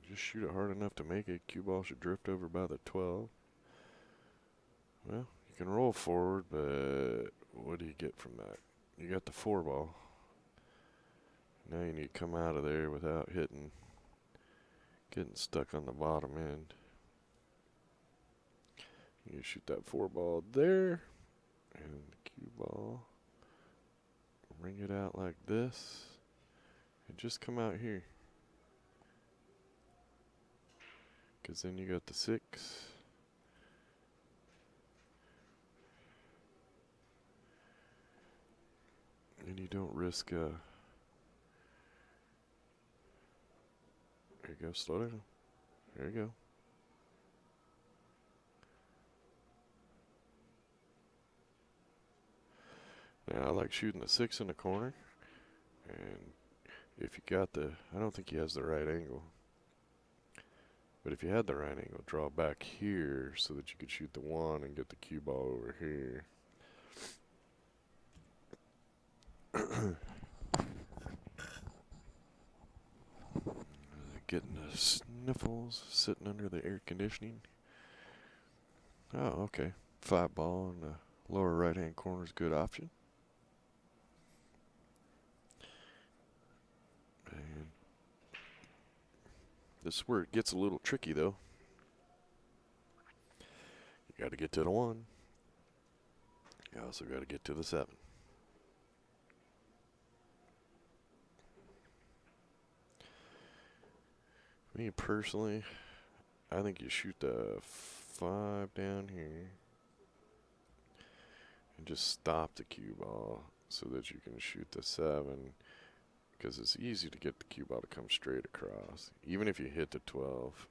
Just shoot it hard enough to make it. Cue ball should drift over by the 12. Well, you can roll forward, but what do you get from that? You got the 4 ball. Now you need to come out of there without getting stuck on the bottom end. You shoot that 4 ball there, and the cue ball. Ring it out like this, and just come out here. Because then you got the 6. And you don't risk, there you go, slow down. There you go. Now I like shooting the 6 in the corner, and if you got I don't think he has the right angle, but if you had the right angle, draw back here so that you could shoot the 1 and get the cue ball over here. Getting the sniffles, sitting under the air conditioning. Oh, okay. 5 ball in the lower right hand corner is a good option. And this is where it gets a little tricky, though. You got to get to the 1. You also got to get to the 7. Me personally, I think you shoot the 5 down here and just stop the cue ball so that you can shoot the 7, because it's easy to get the cue ball to come straight across. Even if you hit the 12,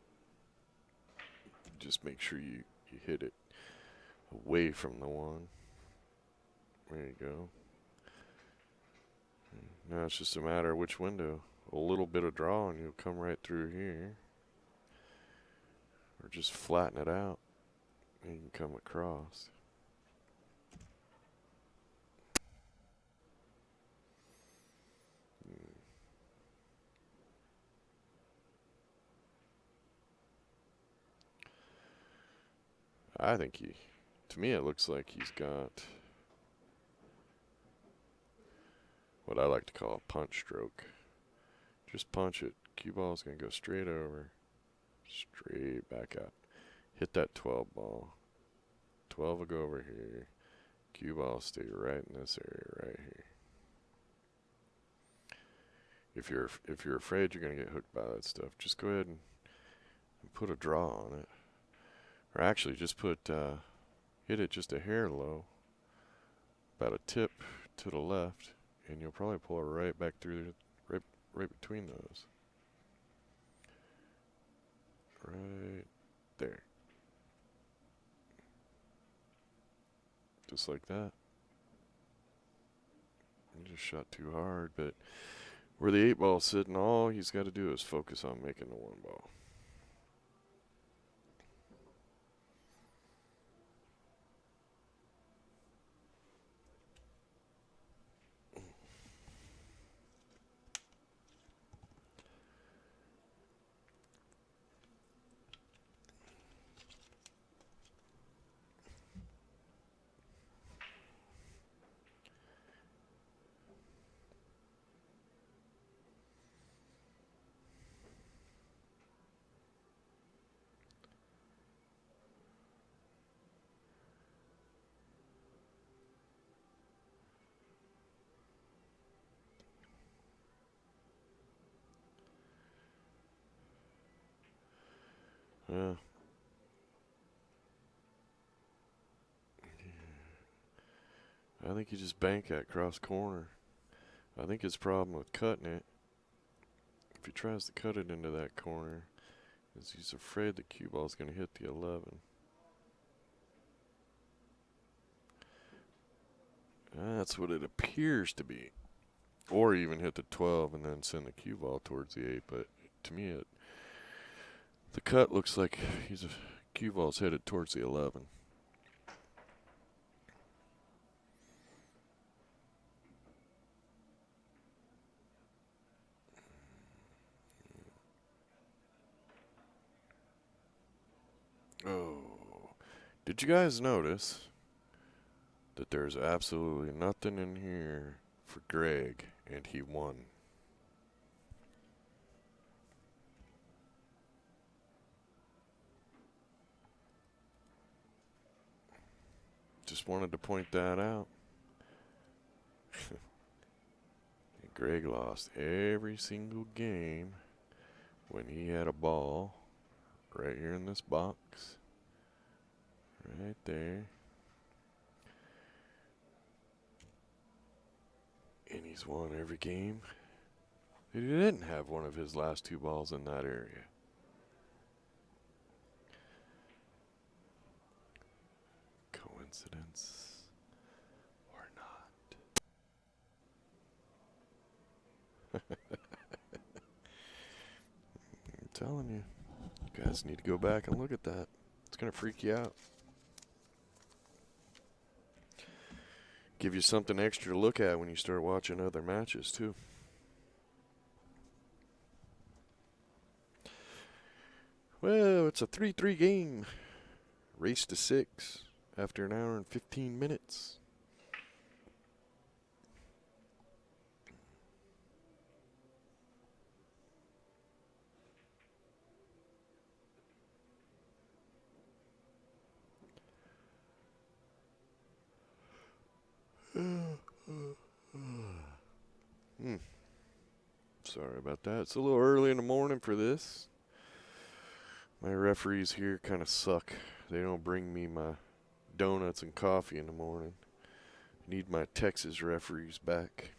just make sure you hit it away from the 1. There you go. Now it's just a matter of which window. A little bit of draw and you'll come right through here. Or just flatten it out and you can come across. I think to me it looks like he's got what I like to call a punch stroke. Just punch it. Cue ball's going to go straight over, straight back up. Hit that 12 ball. 12 will go over here. Cue ball will stay right in this area right here. If you're afraid you're going to get hooked by that stuff, just go ahead and put a draw on it. Or actually just hit it just a hair low, about a tip to the left, and you'll probably pull it right back through, right between those. Right there. Just like that. He just shot too hard, but where the 8 ball's sitting, all he's got to do is focus on making the 1 ball. Yeah. I think you just bank that cross corner. I think his problem with cutting it, if he tries to cut it into that corner, is he's afraid the cue ball's going to hit the 11. That's what it appears to be. Or even hit the 12 and then send the cue ball towards the 8. But to me, the cut looks like cue ball's headed towards the 11. Oh, did you guys notice that there's absolutely nothing in here for Greg, and he won? Just wanted to point that out. Greg lost every single game when he had a ball right here in this box. Right there. And he's won every game. He didn't have one of his last 2 balls in that area. Coincidence or not? I'm telling you, you guys need to go back and look at that. It's going to freak you out. Give you something extra to look at when you start watching other matches, too. Well, it's a 3-3 game. Race to 6 after an hour and 15 minutes. Sorry about that. It's a little early in the morning for this. My referees here kind of suck. They don't bring me my donuts and coffee in the morning. Need my Texas referees back.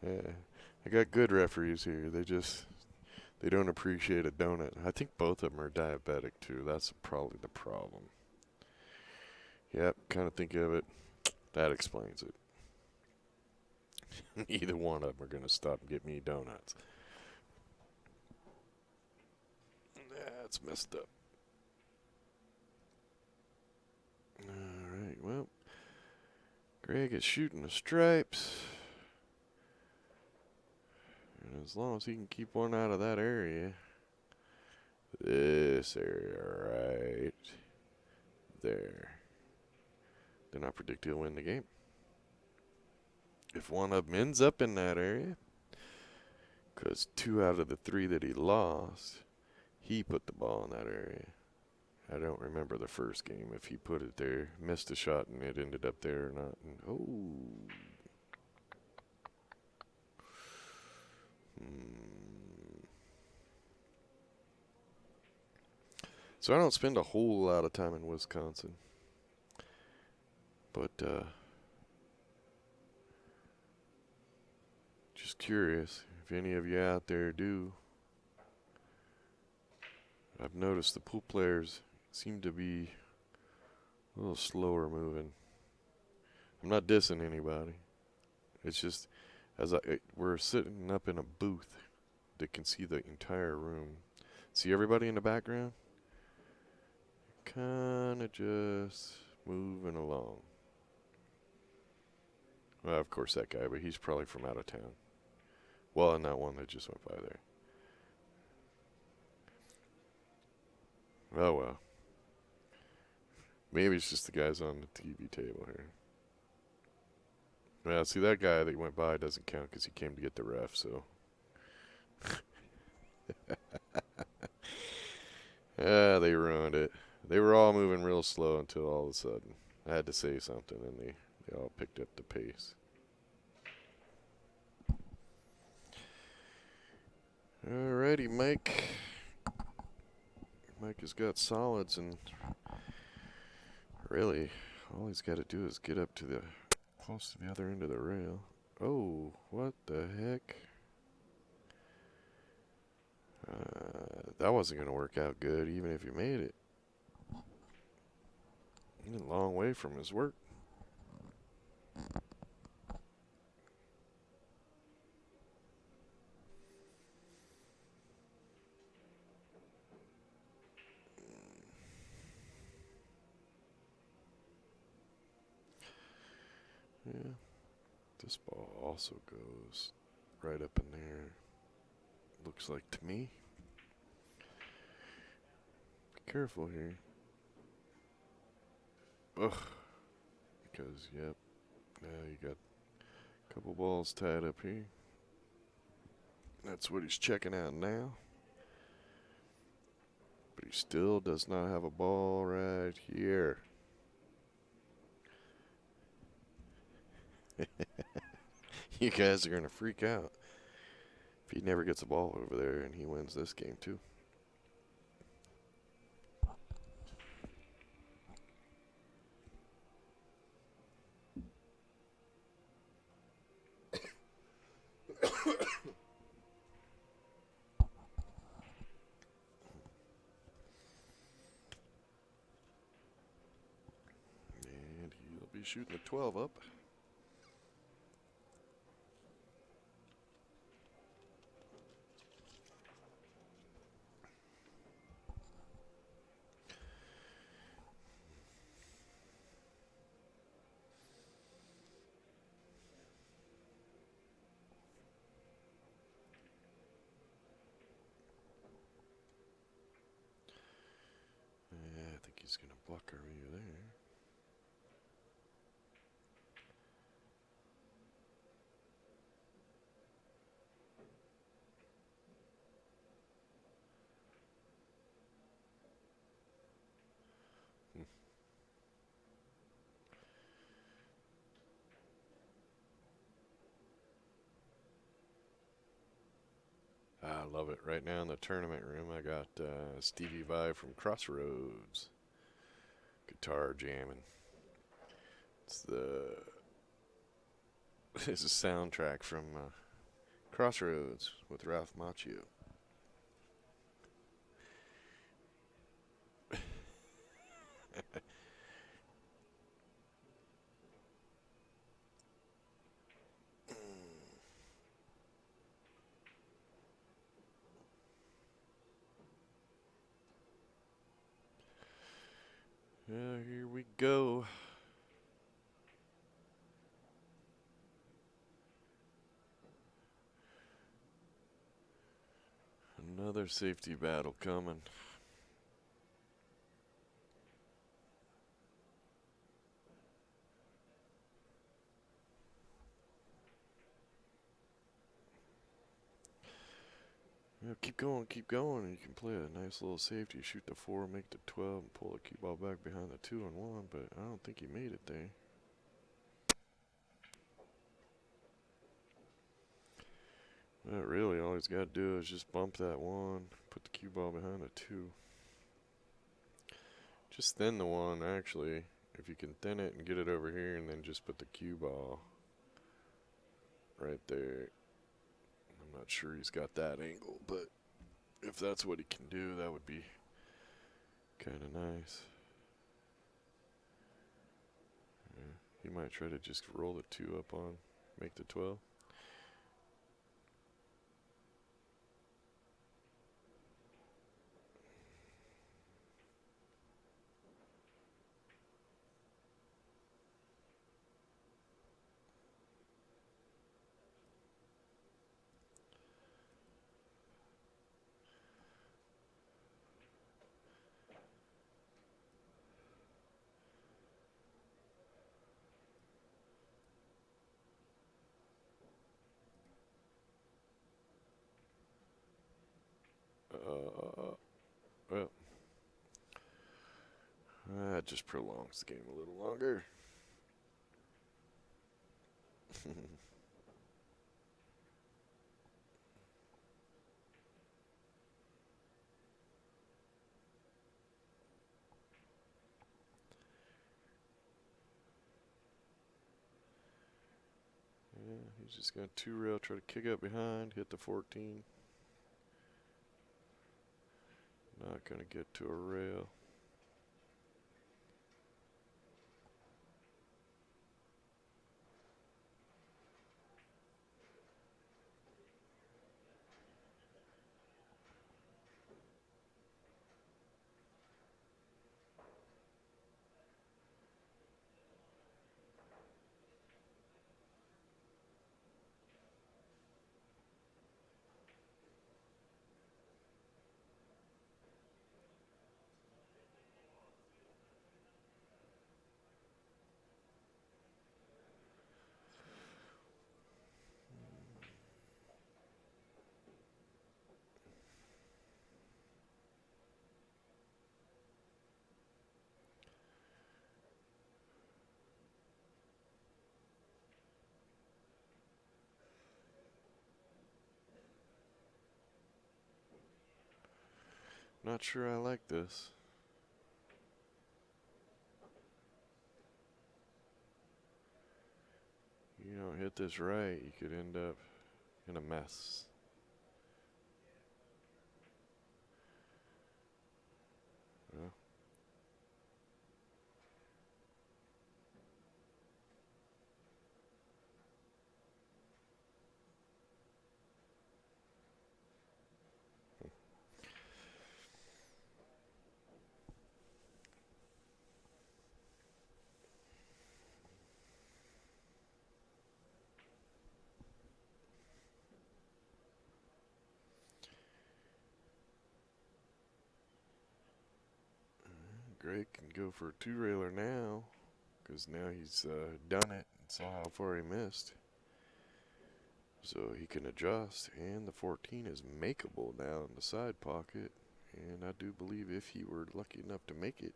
Yeah, I got good referees here. They don't appreciate a donut. I think both of them are diabetic too. That's probably the problem. Yep, kind of think of it. That explains it. Either one of them are going to stop and get me donuts. That's messed up. Alright, well. Greg is shooting the stripes. And as long as he can keep one out of that area. This area right there. Then I predict he'll win the game. If one of them ends up in that area, because 2 out of the 3 that he lost, he put the ball in that area. I don't remember the first game, if he put it there, missed a shot, and it ended up there or not. And, So I don't spend a whole lot of time in Wisconsin. But, just curious if any of you out there do. I've noticed the pool players seem to be a little slower moving. I'm not dissing anybody. It's just we're sitting up in a booth that can see the entire room. See everybody in the background? Kind of just moving along. Well, of course that guy, but he's probably from out of town. Well, and that one that just went by there. Oh, well. Maybe it's just the guys on the TV table here. Well, see, that guy that went by doesn't count because he came to get the ref, so. They ruined it. They were all moving real slow until all of a sudden I had to say something, and they all picked up the pace. Alrighty, Mike. Mike has got solids, and really, all he's got to do is get up to the close to the other end of the rail. Oh, what the heck? That wasn't going to work out good, even if he made it. He's a long way from his work. Yeah, this ball also goes right up in there. Looks like to me. Be careful here. Ugh. Because, yep. Now you got a couple balls tied up here. That's what he's checking out now. But he still does not have a ball right here. You guys are going to freak out if he never gets a ball over there and he wins this game too. And he'll be shooting a 12 up. I think he's going to block our view there. I love it. Right now in the tournament room, I got Stevie Vai from Crossroads guitar jamming. It's the it's a soundtrack from Crossroads with Ralph Macchio. Here we go. Another safety battle coming. Yeah, keep going. You can play a nice little safety, shoot the 4, make the 12, and pull the cue ball back behind the 2 and 1, but I don't think he made it there. Really, all he's got to do is just bump that 1, put the cue ball behind the 2. Just thin the 1, actually. If you can thin it and get it over here, and then just put the cue ball right there. I'm not sure he's got that angle, but if that's what he can do, that would be kind of nice. Yeah, he might try to just roll the 2 up on, make the 12. Well, that just prolongs the game a little longer. Yeah, he's just going to 2-rail, try to kick up behind, hit the 14. Not going to get to a rail. Not sure I like this. You don't hit this right, you could end up in a mess. Well, Greg can go for a 2-railer now, because now he's done it and saw how far he missed. So he can adjust, and the 14 is makeable now in the side pocket. And I do believe if he were lucky enough to make it,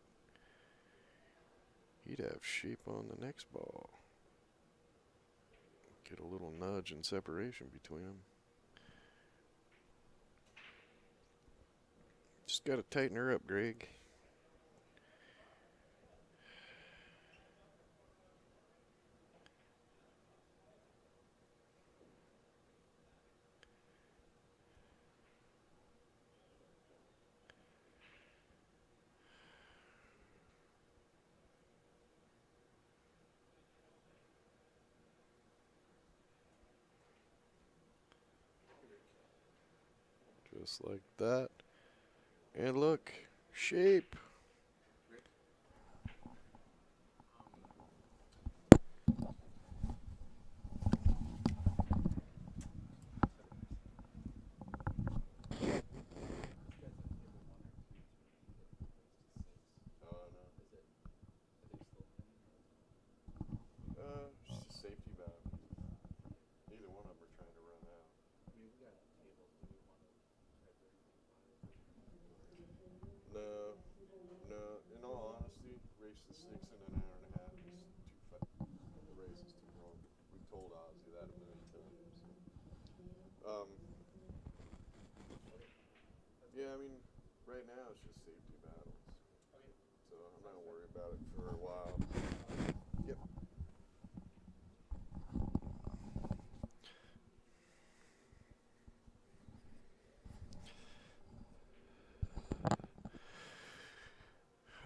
he'd have shape on the next ball. Get a little nudge and separation between them. Just gotta tighten her up, Greg. Just like that. And look, shape. Just a safety valve. Neither one of them are trying to run out. No, no. In all honesty, race the sticks in an hour and a half is too fast. The race is too long. We've told Ozzy that a million times. Um, yeah, I mean, right now it's just safety battles. So I'm not gonna worry about it for a while. Yep.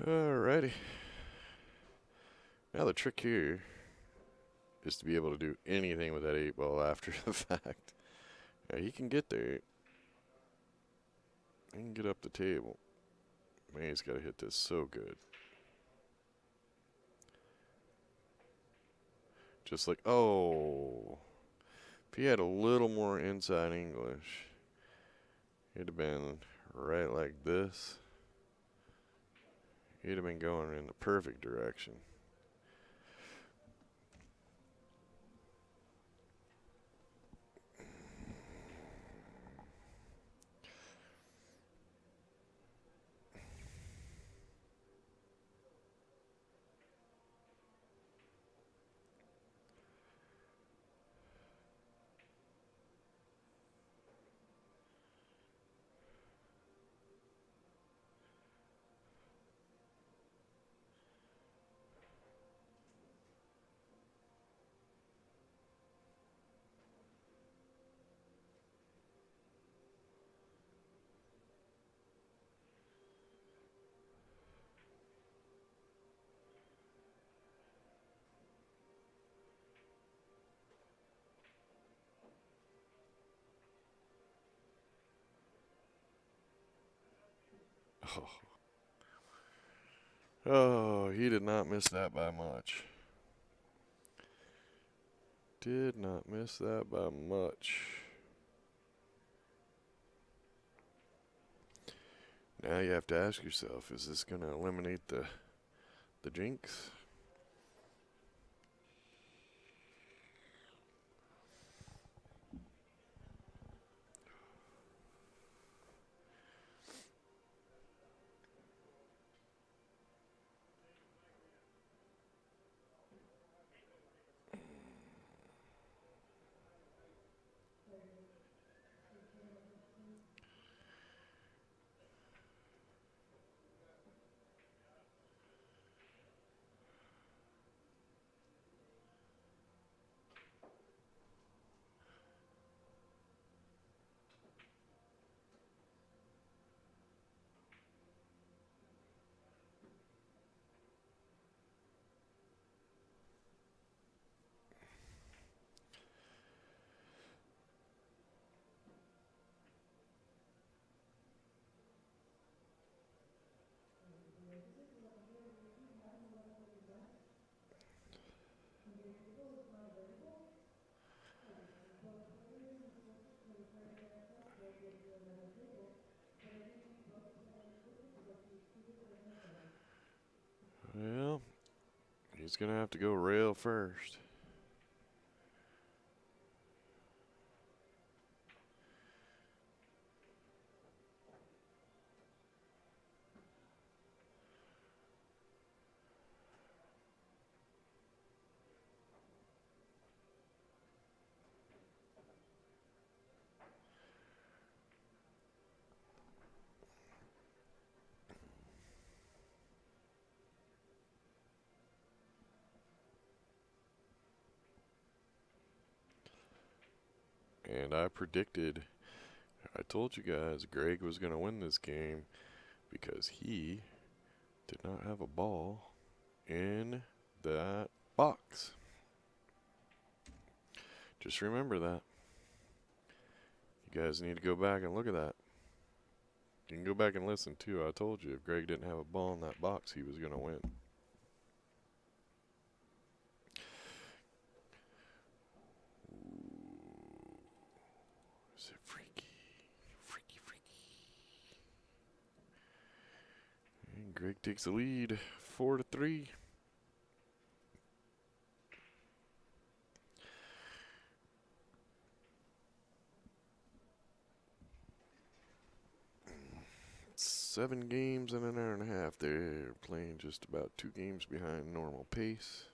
Alrighty. Now the trick here is to be able to do anything with that 8 ball after the fact. Now he can get there. He can get up the table. Man, he's got to hit this so good. Just like, oh. If he had a little more inside English, he'd have been right like this. He'd have been going in the perfect direction. Oh. Oh, he did not miss that by much. Did not miss that by much. Now you have to ask yourself, is this going to eliminate the jinx? Well, he's going to have to go rail first. And I told you guys Greg was going to win this game because he did not have a ball in that box. Just remember that. You guys need to go back and look at that. You can go back and listen too. I told you if Greg didn't have a ball in that box, he was going to win. Ooh. Is it freaky? Freaky, freaky. And Greg takes the lead, 4-3. Seven games in an hour and a half. They're playing just about 2 games behind normal pace.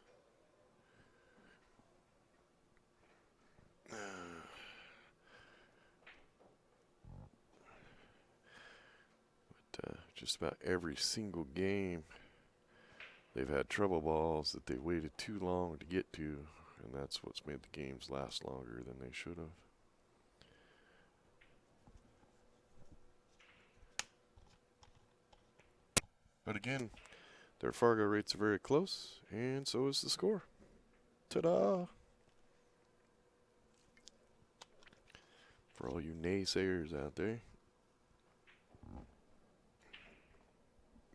Just about every single game, they've had trouble balls that they waited too long to get to, and that's what's made the games last longer than they should have. But again, their Fargo rates are very close, and so is the score. Ta-da! For all you naysayers out there,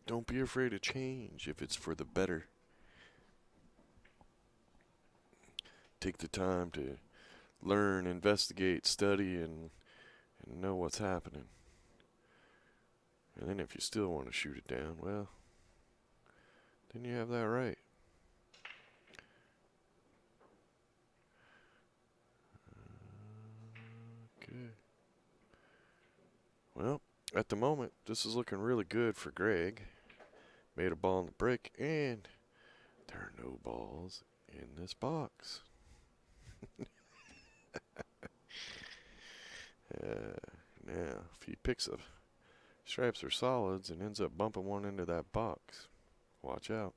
don't be afraid of change if it's for the better. Take the time to learn, investigate, study, and know what's happening. And then if you still want to shoot it down, well, then you have that right. Okay. Well, at the moment, this is looking really good for Greg. Made a ball in the break, and there are no balls in this box. Now, if he picks a stripes or solids and ends up bumping one into that box, watch out.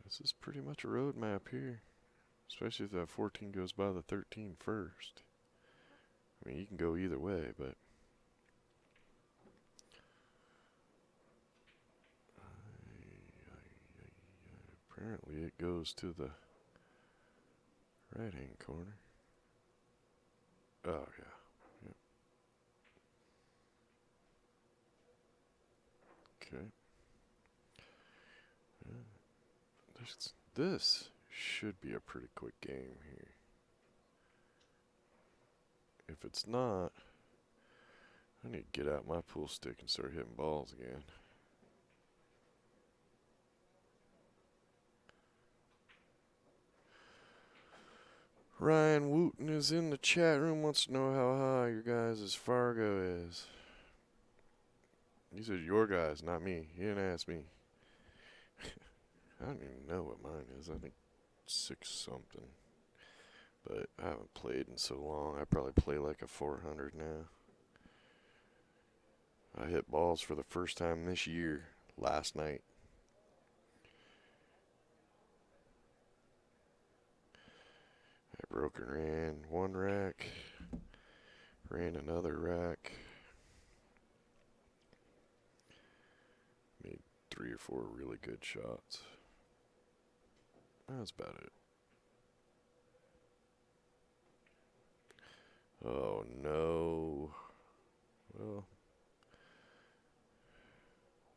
This is pretty much a road map here, especially if that 14 goes by the 13 first. I mean, you can go either way, but apparently it goes to the right-hand corner. Oh, yeah. Yep. Okay. This should be a pretty quick game here. If it's not, I need to get out my pool stick and start hitting balls again. Ryan Wooten is in the chat room, wants to know how high your guys' Fargo is. He said your guys, not me. He didn't ask me. I don't even know what mine is. I think 6 something. But I haven't played in so long. I probably play like a 400 now. I hit balls for the first time this year, last night. I broke and ran one rack, ran another rack, made 3 or 4 really good shots. That's about it. Oh no. Well,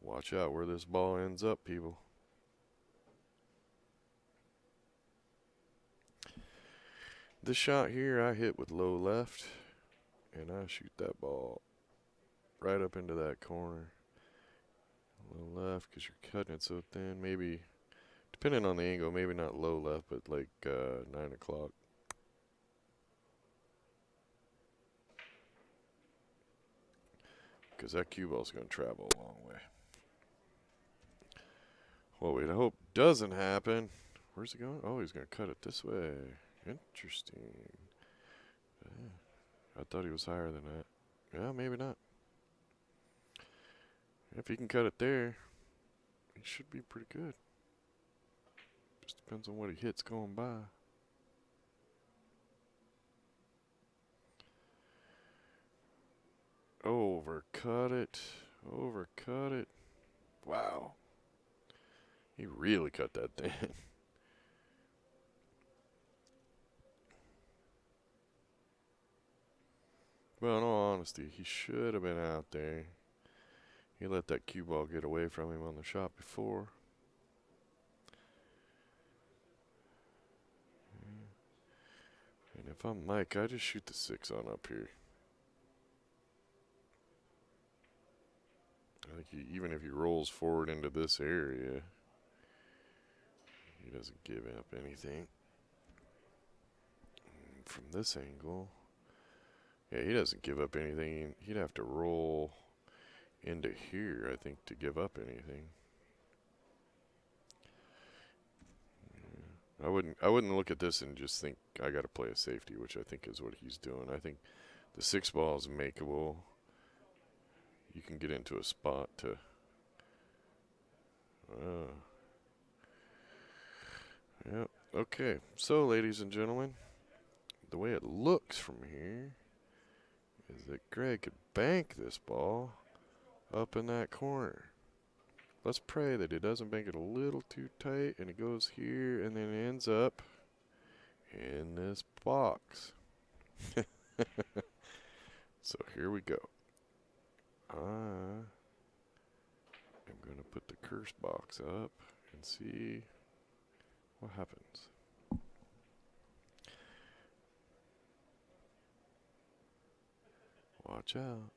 watch out where this ball ends up, people. This shot here I hit with low left, and I shoot that ball right up into that corner. Low left because you're cutting it so thin. Maybe, depending on the angle, maybe not low left, but like 9 o'clock. Because that cue ball's going to travel a long way. What we'd hope doesn't happen. Where's it going? Oh, he's going to cut it this way. Interesting. I thought he was higher than that. Yeah, maybe not. If he can cut it there, he should be pretty good. Just depends on what he hits going by. Overcut it. Overcut it. Wow. He really cut that thing. Well, in all honesty, he should have been out there. He let that cue ball get away from him on the shot before. And if I'm Mike, I just shoot the 6 on up here. I think even if he rolls forward into this area, he doesn't give up anything. And from this angle, yeah, he doesn't give up anything. He'd have to roll into here, I think, to give up anything. Yeah. I wouldn't look at this and just think I got to play a safety, which I think is what he's doing. I think the 6 ball is makeable. You can get into a spot to. Yep. Okay. So, ladies and gentlemen, the way it looks from here is that Greg could bank this ball up in that corner. Let's pray that he doesn't bank it a little too tight and it goes here and then ends up in this box. So here we go. I am going to put the curse box up and see what happens. Watch out.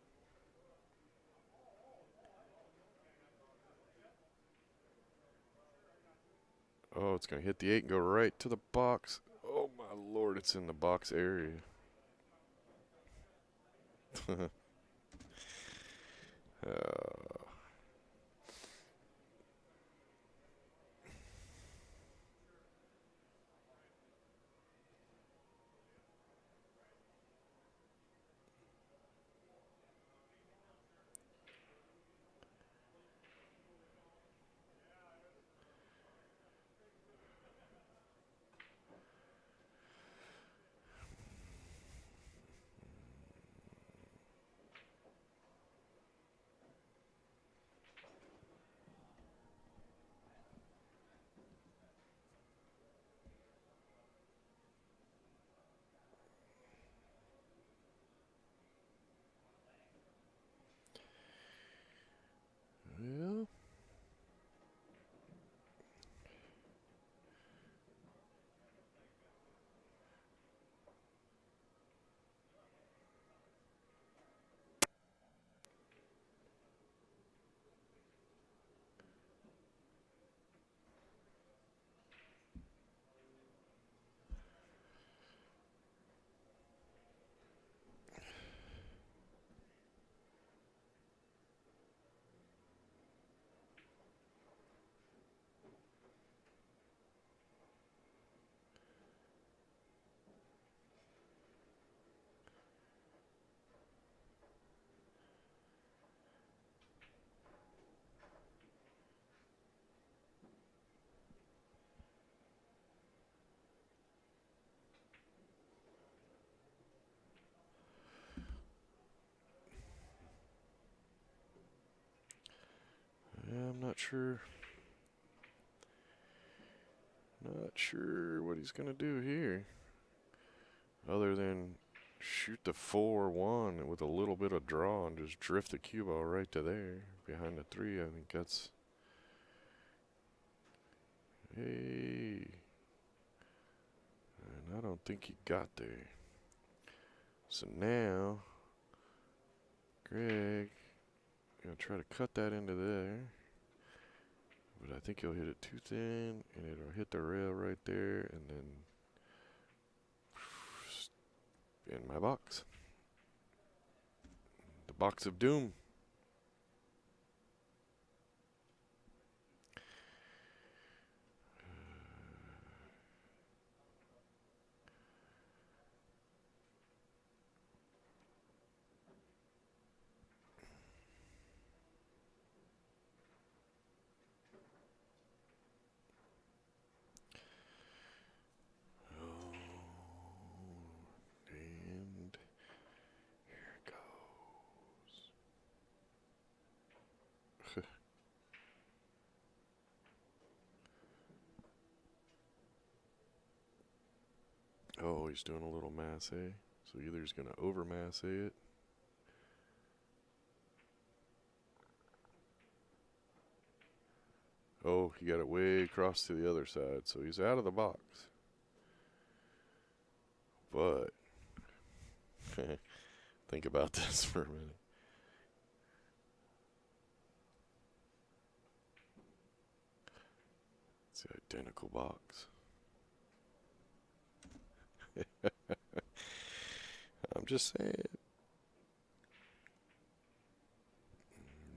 Oh, it's going to hit the 8 and go right to the box. Oh, my Lord, it's in the box area. Yeah. Yeah, I'm not sure. Not sure what he's going to do here. Other than shoot the 4-1 with a little bit of draw and just drift the cue ball right to there. Behind the 3, I think that's. Hey. And I don't think he got there. So now, Greg, gonna try to cut that into there. But I think he'll hit it too thin, and it'll hit the rail right there, and then in my box. The box of doom. Oh, he's doing a little masse. So either he's going to over masse it. Oh, he got it way across to the other side, so he's out of the box. But think about this for a minute. It's the identical box. I'm just saying.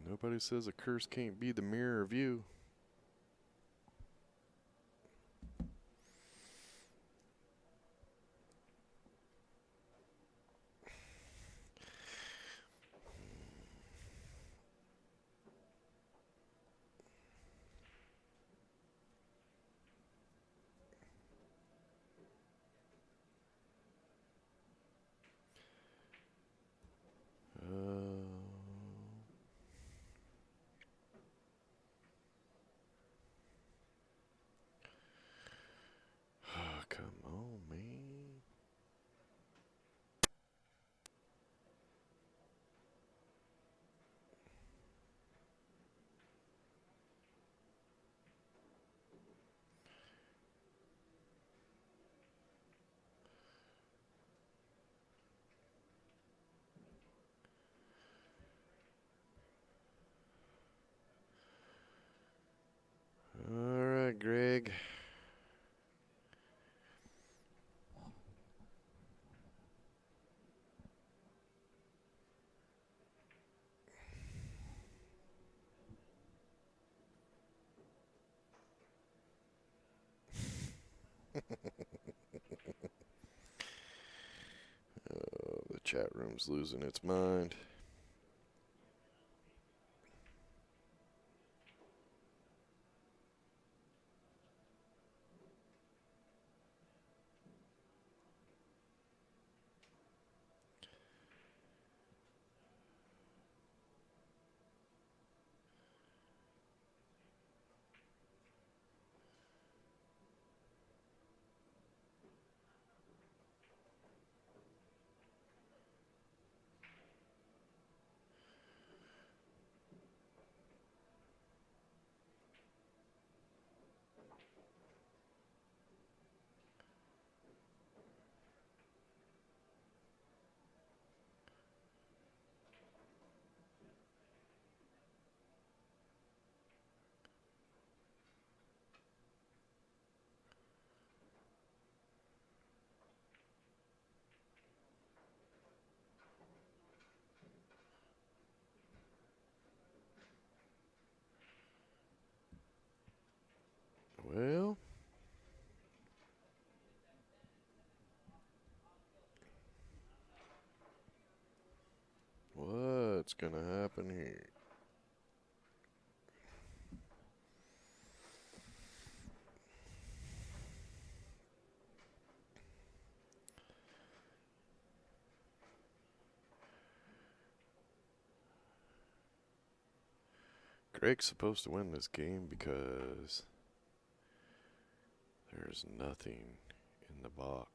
Nobody says a curse can't be the mirror of you. Come on, man. All right, Greg. The chat room's losing its mind. Well, what's gonna happen here? Greg's supposed to win this game because there's nothing in the box.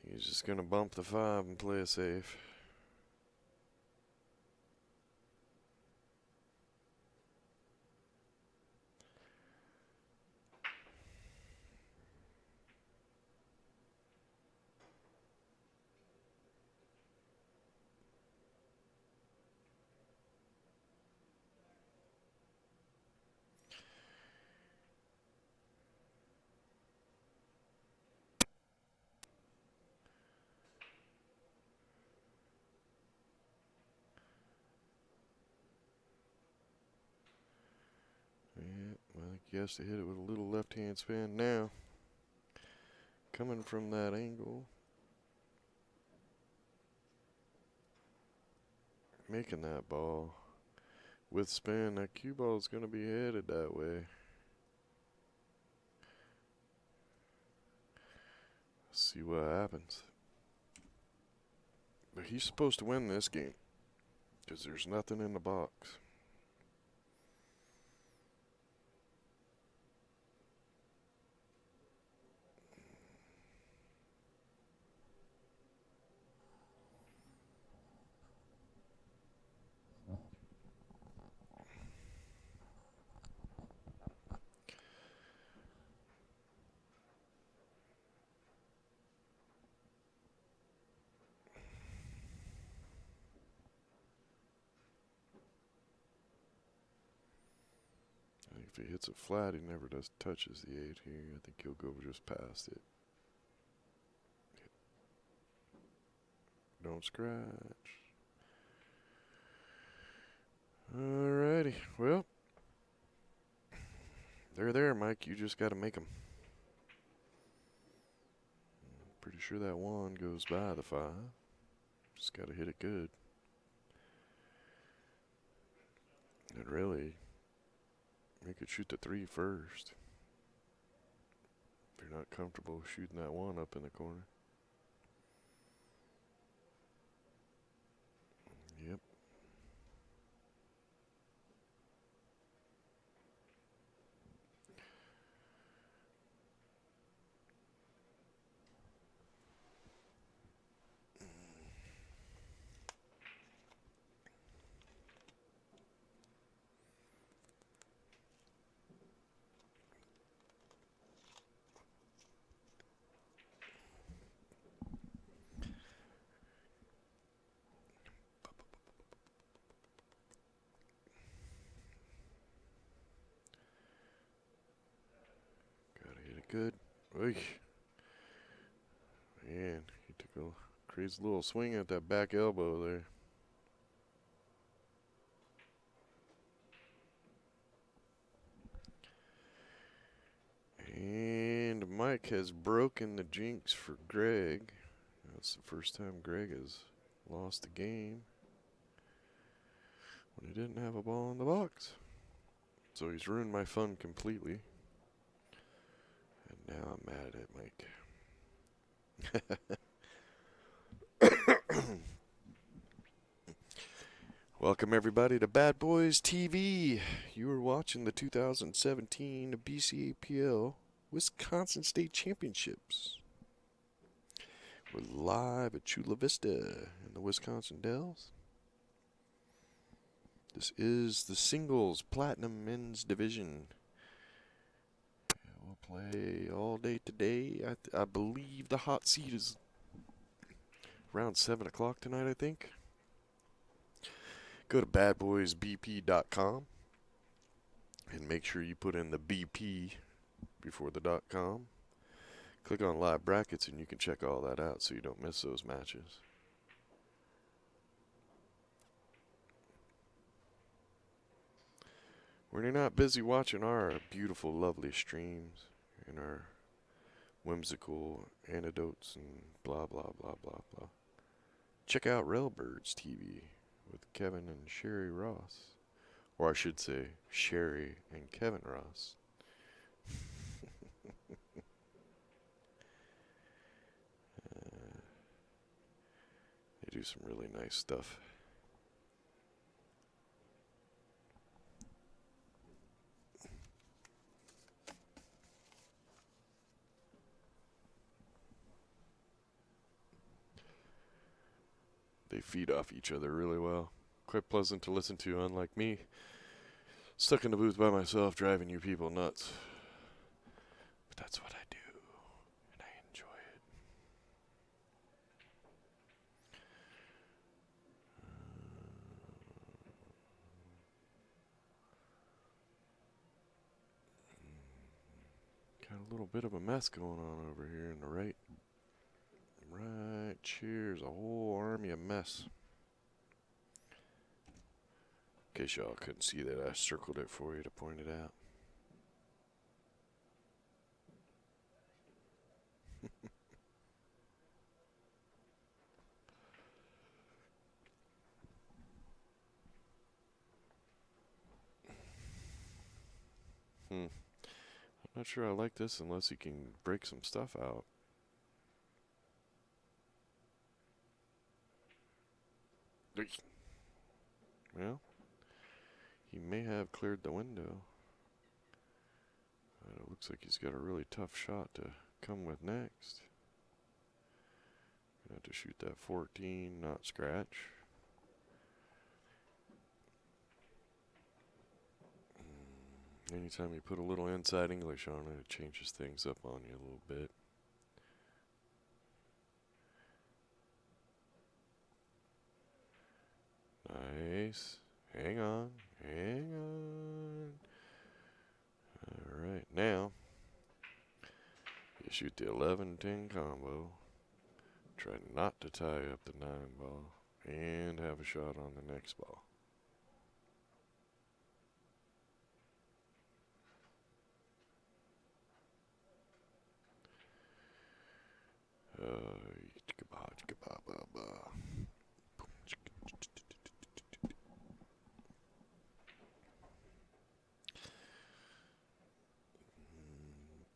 He's just gonna bump the 5 and play it safe. Yeah, I think he has to hit it with a little left-hand spin now. coming from that angle. Making that ball. With spin, that cue ball is going to be headed that way. See what happens. But he's supposed to win this game because there's nothing in the box. If he hits it flat, he never does touches the 8 here. I think he'll go just past it. Don't scratch. Alrighty, well, they're there, Mike. You just got to make them. Pretty sure that 1 goes by the 5. Just got to hit it good. And really, you could shoot the 3 first. If you're not comfortable shooting that 1 up in the corner. Yep. Good. Oy. Man, he took a crazy little swing at that back elbow there. And Mike has broken the jinx for Greg. That's the first time Greg has lost a game when he didn't have a ball in the box. So he's ruined my fun completely. And now I'm mad at Mike. Welcome everybody to Bad Boys TV. You are watching the 2017 Bcapl Wisconsin State Championships. We're live at Chula Vista in the Wisconsin Dells. This is the singles platinum men's division. We'll play all day today. I believe the hot seat is around 7 o'clock tonight, I think. Go to badboysbp.com and make sure you put in the BP before the .com. Click on live brackets and you can check all that out so you don't miss those matches. When you're not busy watching our beautiful, lovely streams and our whimsical anecdotes and blah, blah, blah, blah, blah, check out Railbirds TV with Kevin and Sherry Ross. Or I should say, Sherry and Kevin Ross. They do some really nice stuff. They feed off each other really well. Quite pleasant to listen to, unlike me. Stuck in the booth by myself, driving you people nuts. But that's what I do, and I enjoy it. Got a little bit of a mess going on over here in the right cheers, a whole army of mess. In case y'all couldn't see that, I circled it for you to point it out. I'm not sure I like this unless he can break some stuff out. Well, he may have cleared the window. It looks like he's got a really tough shot to come with next. Gonna have to shoot that 14, not scratch. Anytime you put a little inside English on it, it changes things up on you a little bit. Nice. Hang on. Hang on. Alright, now you shoot the 11-10 combo. Try not to tie up the 9 ball. And have a shot on the next ball.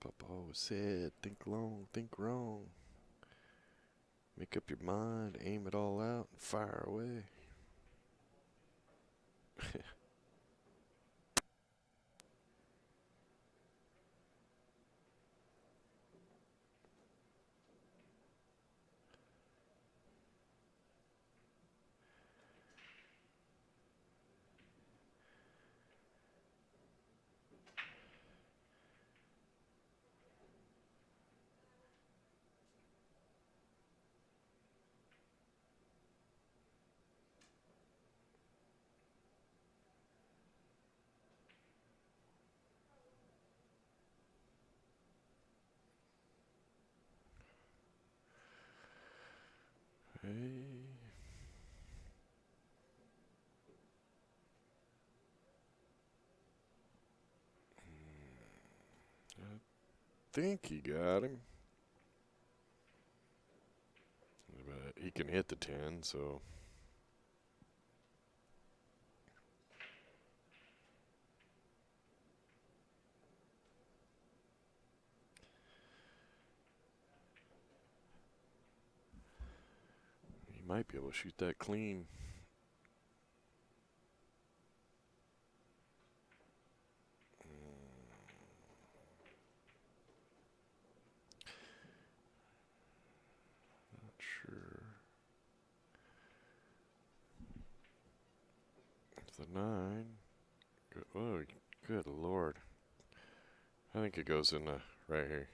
Papa always said, think long, think wrong. Make up your mind, aim it all out, and fire away. Hey. I think he got him. But he can hit the 10, so. He might be able to shoot that clean. Not sure. It's the 9. Good, oh, good lord. I think it goes in the right here.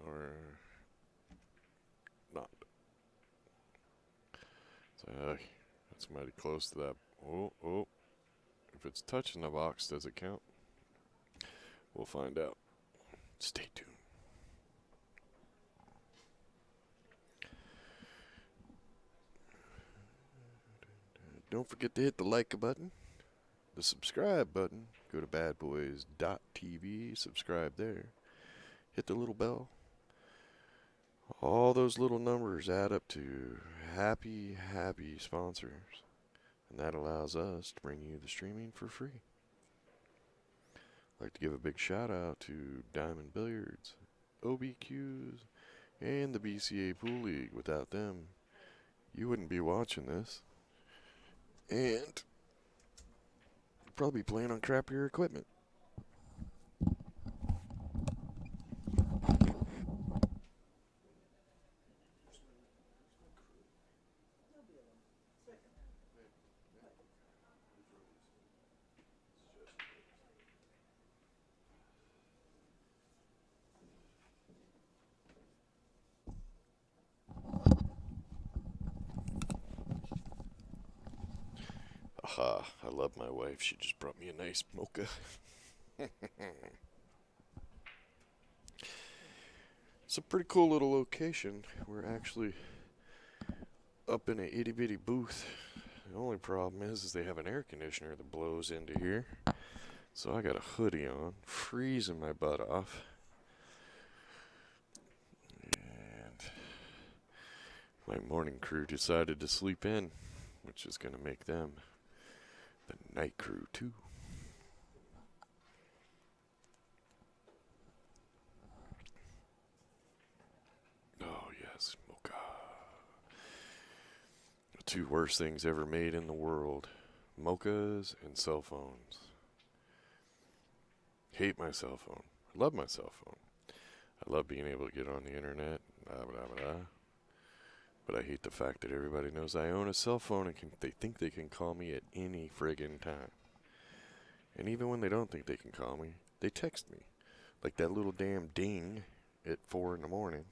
Or not. So, that's mighty close to that. Oh. If it's touching the box, does it count? We'll find out. Stay tuned. Don't forget to hit the like button, the subscribe button. Go to badboys.tv, subscribe there. Hit the little bell. All those little numbers add up to happy, happy sponsors. And that allows us to bring you the streaming for free. I'd like to give a big shout out to Diamond Billiards, OBQs, and the Bcapl League. Without them, you wouldn't be watching this. And you'd probably be playing on crappier equipment. Aha, I love my wife. She just brought me a nice mocha. It's a pretty cool little location. We're actually up in a itty bitty booth. The only problem is they have an air conditioner that blows into here. So I got a hoodie on, freezing my butt off. And my morning crew decided to sleep in. which is going to make them the night crew too. Oh yes, mocha. The two worst things ever made in the world. Mochas and cell phones. Hate my cell phone. I love my cell phone. I love being able to get on the internet. Blah, blah, blah. But I hate the fact that everybody knows I own a cell phone and they think they can call me at any friggin' time. And even when they don't think they can call me, they text me. Like that little damn ding at 4 in the morning.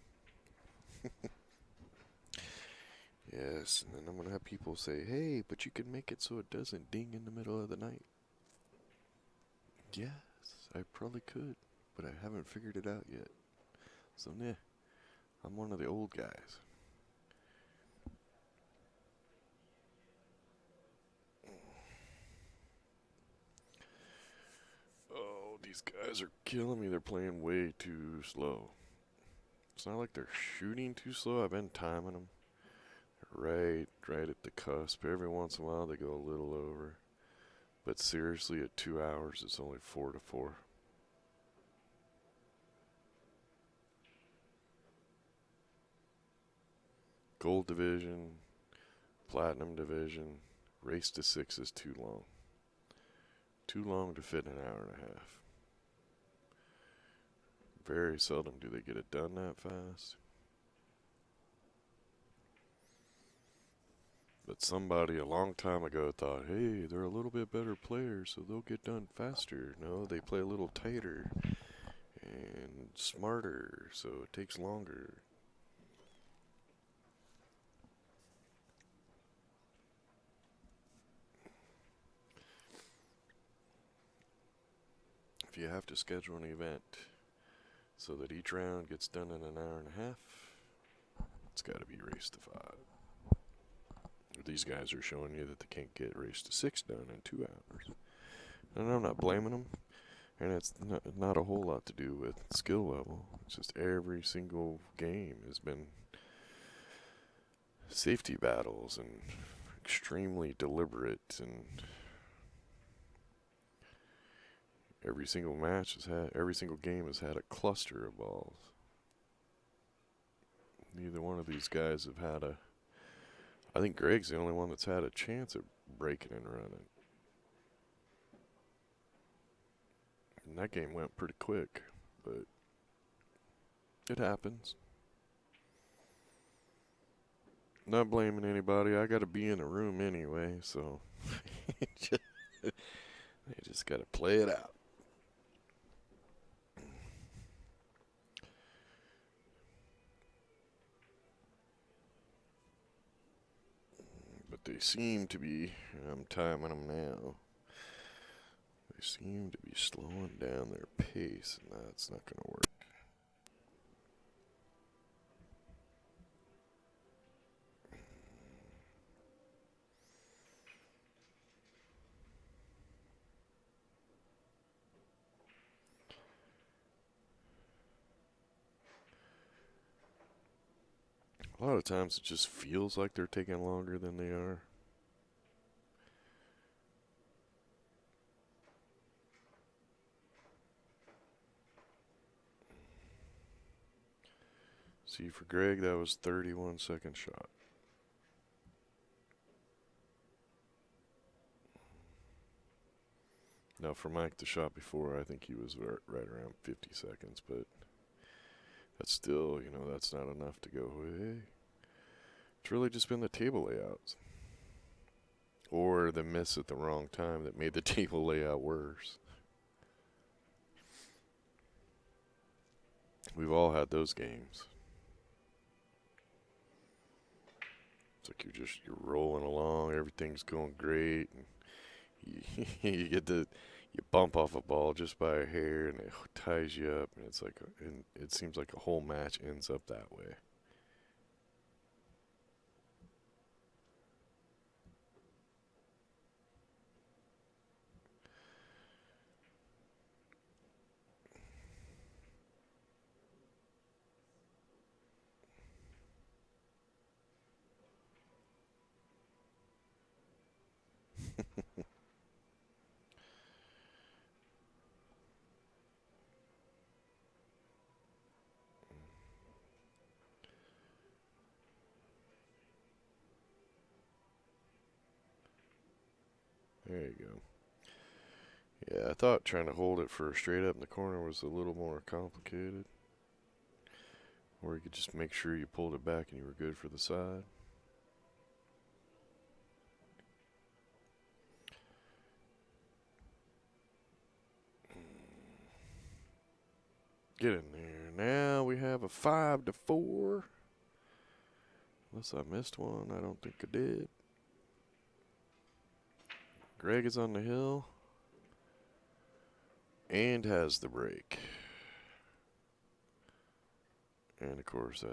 Yes, and then I'm going to have people say, hey, but you can make it so it doesn't ding in the middle of the night. Yes, I probably could, but I haven't figured it out yet. So, nah, I'm one of the old guys. Oh, these guys are killing me. They're playing way too slow. It's not like they're shooting too slow. I've been timing them. Right at the cusp. Every once in a while they go a little over. But seriously, at 2 hours, it's only 4-4. Gold division, platinum division, race to 6 is too long. Too long to fit in an hour and a half. Very seldom do they get it done that fast. But somebody a long time ago thought, hey, they're a little bit better players, so they'll get done faster. No, they play a little tighter and smarter, so it takes longer. If you have to schedule an event so that each round gets done in an hour and a half, it's got to be race to 5. These guys are showing you that they can't get race to 6 done in 2 hours. And I'm not blaming them. And it's not a whole lot to do with skill level. It's just every single game has been safety battles and extremely deliberate, and every single game has had a cluster of balls. Neither one of these guys have had I think Greg's the only one that's had a chance at breaking and running. And that game went pretty quick, but it happens. Not blaming anybody. I got to be in the room anyway, so they just got to play it out. But they seem to be, I'm timing them now, they seem to be slowing down their pace, and that's not going to work. A lot of times it just feels like they're taking longer than they are. See, for Greg, that was 31-second shot. Now, for Mike, the shot before, I think he was right around 50 seconds, but that's still, that's not enough to go, hey. It's really just been the table layouts. Or the miss at the wrong time that made the table layout worse. We've all had those games. It's like you're rolling along, everything's going great, and you bump off a ball just by a hair, and it ties you up, and it seems like a whole match ends up that way. There you go. Yeah, I thought trying to hold it for straight up in the corner was a little more complicated. Or you could just make sure you pulled it back and you were good for the side. Get in there. Now we have a 5-4. Unless I missed one. I don't think I did. Greg is on the hill. And has the break. And of course,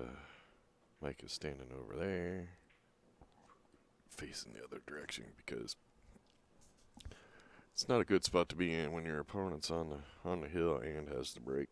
Mike is standing over there. Facing the other direction because it's not a good spot to be in when your opponent's on the hill and has the break.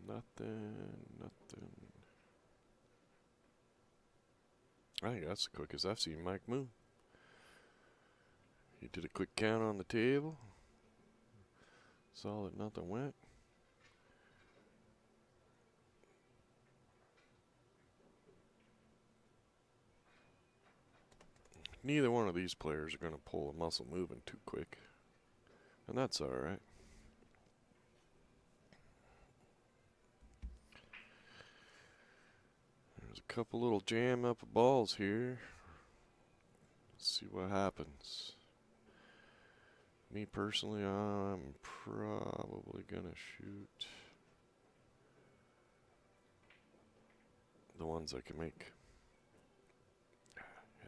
Nothing. I think that's the quickest I've seen Mike move. He did a quick count on the table. Saw that nothing went. Neither one of these players are going to pull a muscle moving too quick. And that's alright. There's a couple little jam up balls here. Let's see what happens. Me personally, I'm probably going to shoot the ones I can make.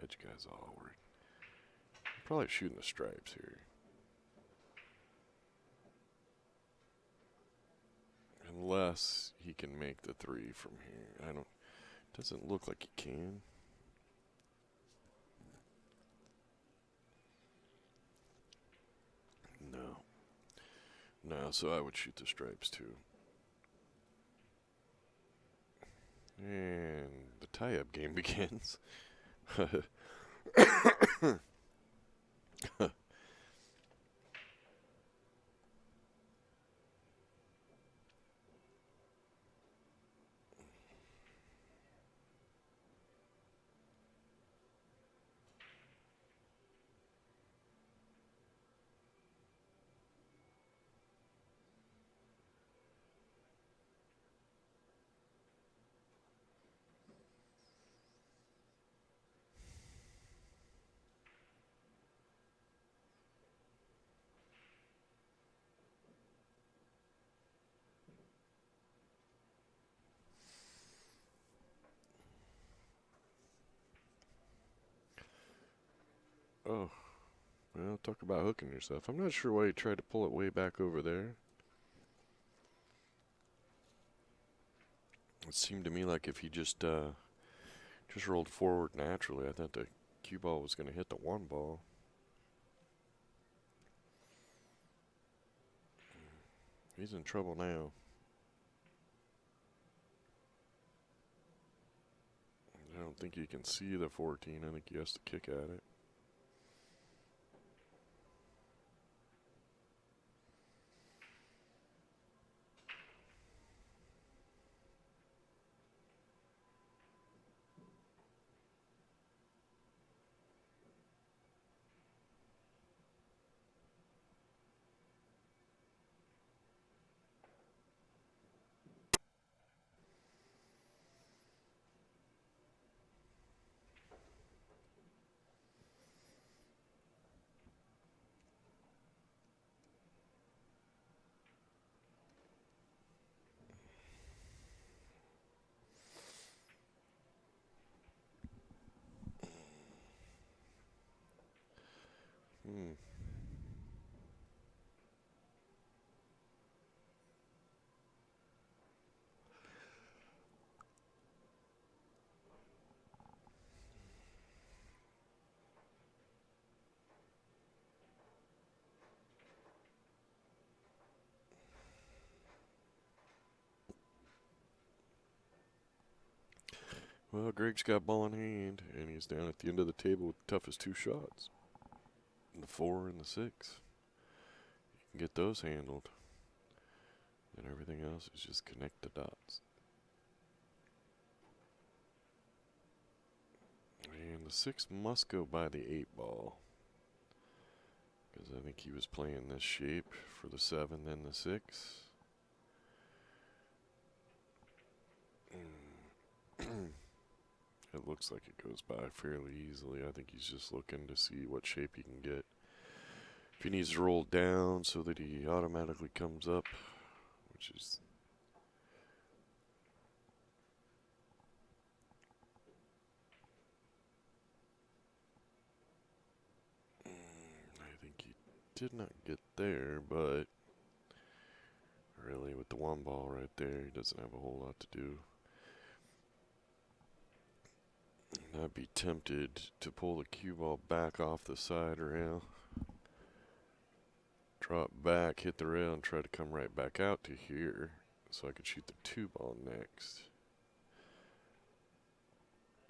Hedge guy's all worried. Probably shooting the stripes here. Unless he can make the 3 from here. Doesn't look like he can. No, so I would shoot the stripes too. And the tie-up game begins. Oh, well, talk about hooking yourself. I'm not sure why you tried to pull it way back over there. It seemed to me like if he just rolled forward naturally, I thought the cue ball was going to hit the 1 ball. He's in trouble now. I don't think he can see the 14. I think he has to kick at it. Hmm. Well, Greg's got ball in hand, and he's down at the end of the table with the toughest two shots. The 4 and the 6. You can get those handled. And everything else is just connect the dots. And the 6 must go by the 8 ball. Because I think he was playing this shape for the 7, then the 6. It looks like it goes by fairly easily. I think he's just looking to see what shape he can get. If he needs to roll down so that he automatically comes up, which is... I think he did not get there, but really with the 1 ball right there, he doesn't have a whole lot to do. And I'd be tempted to pull the cue ball back off the side rail, drop back, hit the rail, and try to come right back out to here so I could shoot the 2 ball next.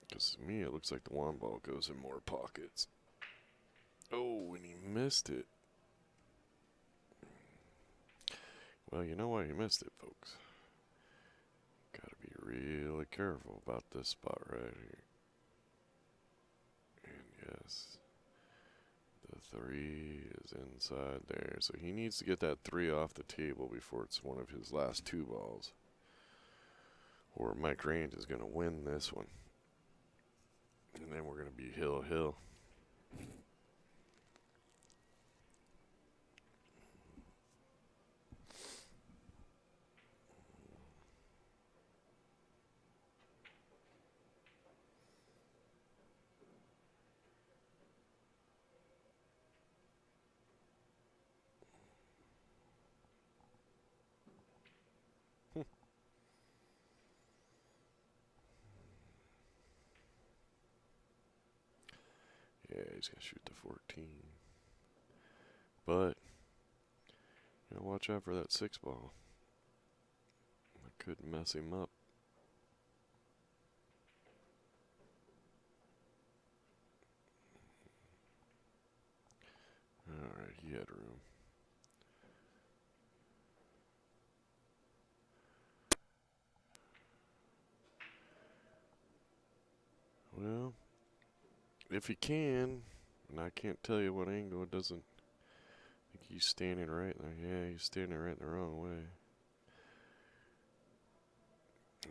Because to me, it looks like the 1 ball goes in more pockets. Oh, and he missed it. Well, you know why he missed it, folks. Gotta be really careful about this spot right here. And yes, the 3 is inside there. So he needs to get that 3 off the table before it's one of his last 2 balls. Or Mike Rand is going to win this one. And then we're going to be hill. Yeah, he's going to shoot the 14. But, you know, watch out for that 6 ball. That could mess him up. Alright, he had room. Well, if he can, and I can't tell you what angle, it doesn't... I think he's standing right there. Yeah, he's standing right the wrong way.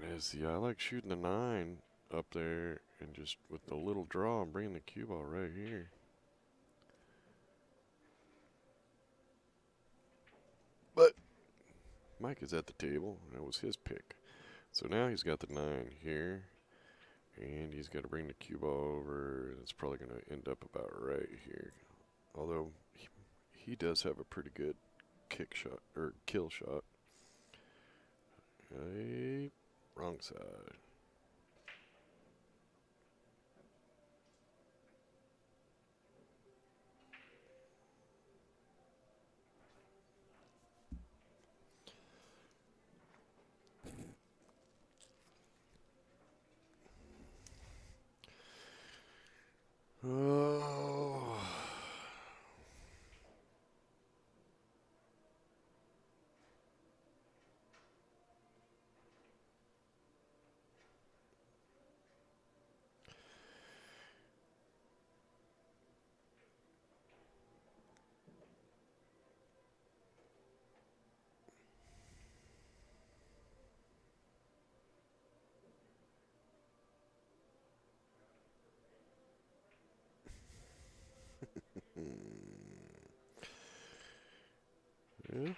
Yeah, see, I like shooting the 9 up there and just with the little draw and bringing the cue ball right here. But Mike is at the table. That was his pick. So now he's got the 9 here. And he's got to bring the cue ball over. And it's probably going to end up about right here. Although he does have a pretty good kick shot, or kill shot. Okay, wrong side. Oh. Yeah.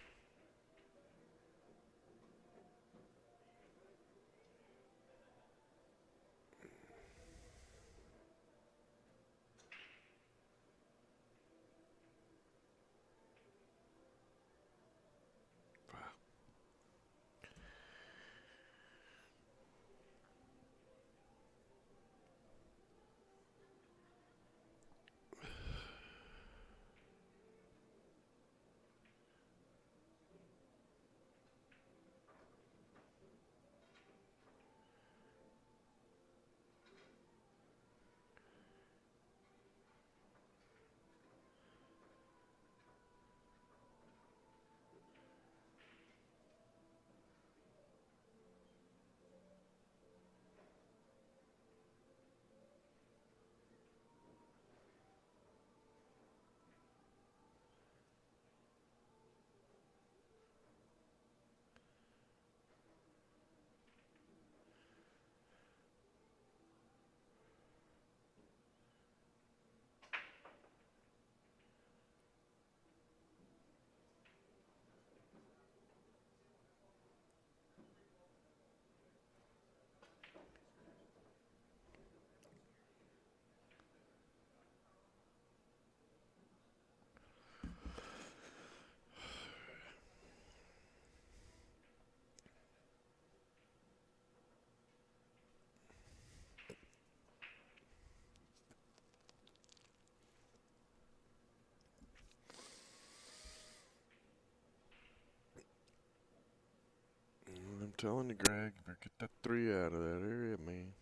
telling you, Greg, you better get that 3 out of that area, man.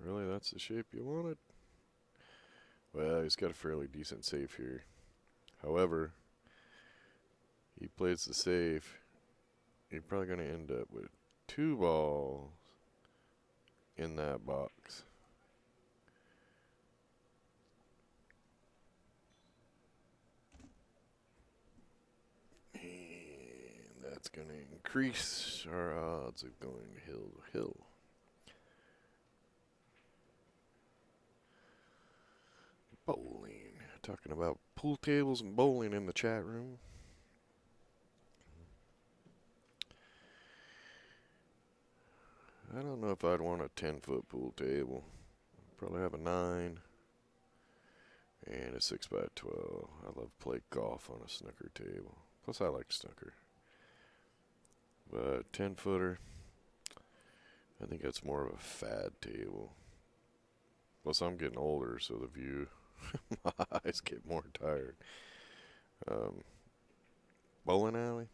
Really, that's the shape you wanted? Well, he's got a fairly decent save here. However, he plays the safe. You're probably going to end up with 2 balls in that box. And that's going to increase our odds of going hill to hill. Bowling. Talking about pool tables and bowling in the chat room. I don't know if I'd want a 10-foot pool table. Probably have a 9 and a 6x12. I love to play golf on a snooker table. Plus, I like snooker. But 10-footer, I think that's more of a fad table. Plus, I'm getting older, so the view, my eyes get more tired. Bowling alley.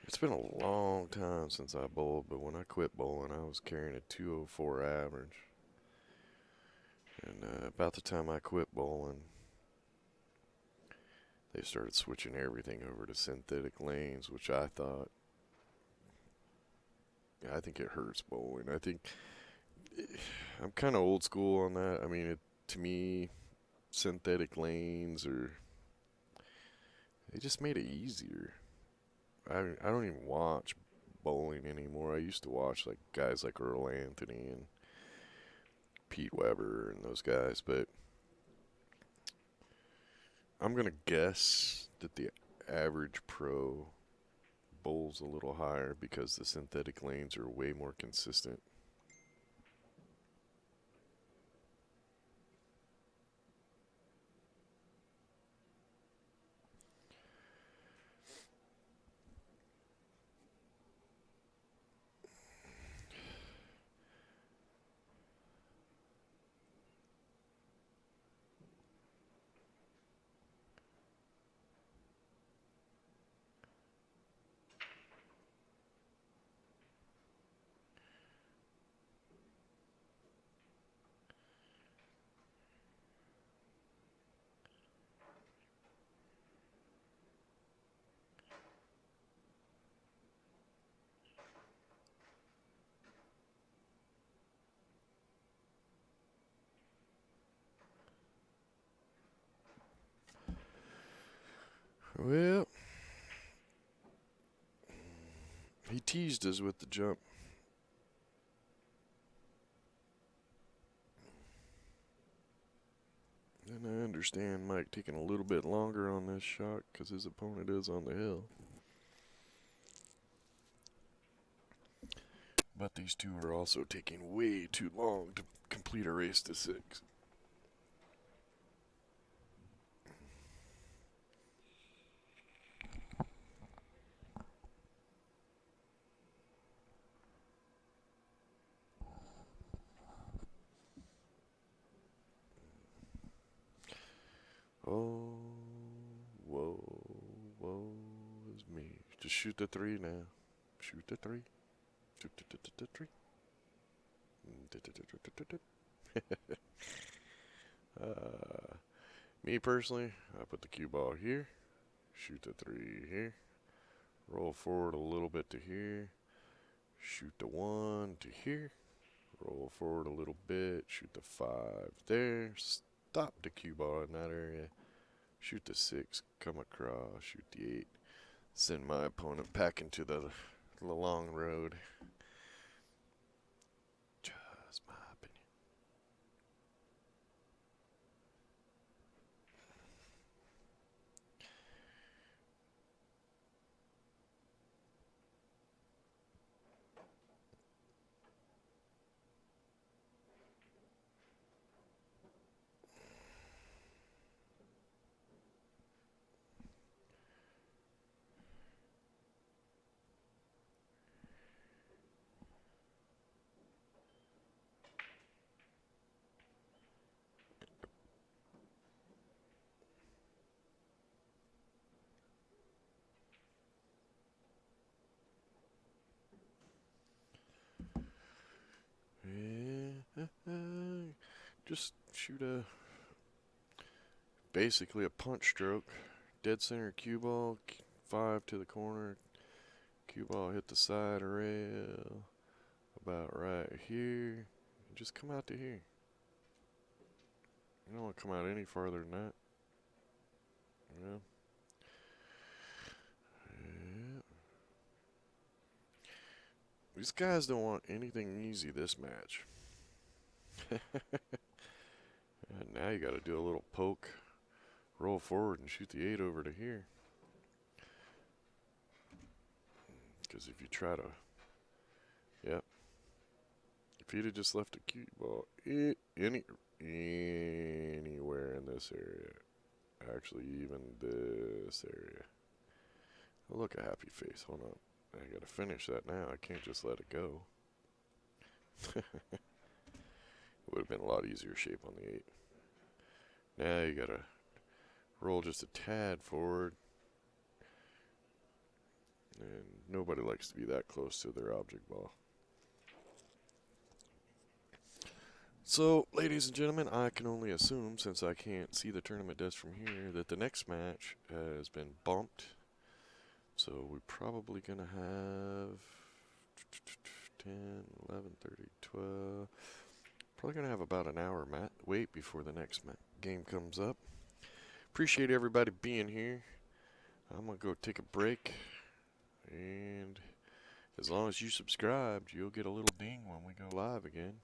It's been a long time since I bowled, but when I quit bowling, I was carrying a 204 average. And about the time I quit bowling, they started switching everything over to synthetic lanes, which I think it hurts bowling. I think I'm kind of old school on that. I mean, to me, synthetic lanes they just made it easier. I don't even watch bowling anymore. I used to watch like guys like Earl Anthony and Pete Weber and those guys, but I'm gonna guess that the average pro bowls a little higher because the synthetic lanes are way more consistent. Well, he teased us with the jump. And I understand Mike taking a little bit longer on this shot because his opponent is on the hill. But these two are also taking way too long to complete a race to 6. Oh, whoa, whoa is me. Just shoot the 3 now. Shoot the 3. Shoot the 3. Me personally, I put the cue ball here. Shoot the 3 here. Roll forward a little bit to here. Shoot the 1 to here. Roll forward a little bit. Shoot the 5 there. Stop the cue ball in that area. Shoot the 6. Come across. Shoot the 8. Send my opponent packing to the long road. Just my opinion. just shoot basically a punch stroke. Dead center cue ball, 5 to the corner. Cue ball hit the side rail, about right here. Just come out to here. You don't want to come out any farther than that. Yeah. Yeah. These guys don't want anything easy this match. And now you got to do a little poke, roll forward, and shoot the 8 over to here. Because if you try to, yep. If he'd have just left a cue ball anywhere in this area, actually even this area. Oh, look, a happy face. Hold on. I gotta finish that now. I can't just let it go. It would have been a lot easier shape on the 8. Now you gotta roll just a tad forward. And nobody likes to be that close to their object ball. So, ladies and gentlemen, I can only assume, since I can't see the tournament desk from here, that the next match has been bumped. So we're probably going to have 10, 11, 30, 12. Probably going to have about an hour wait before the next game comes up. Appreciate everybody being here. I'm going to go take a break. And as long as you subscribed, you'll get a little ding when we go live again.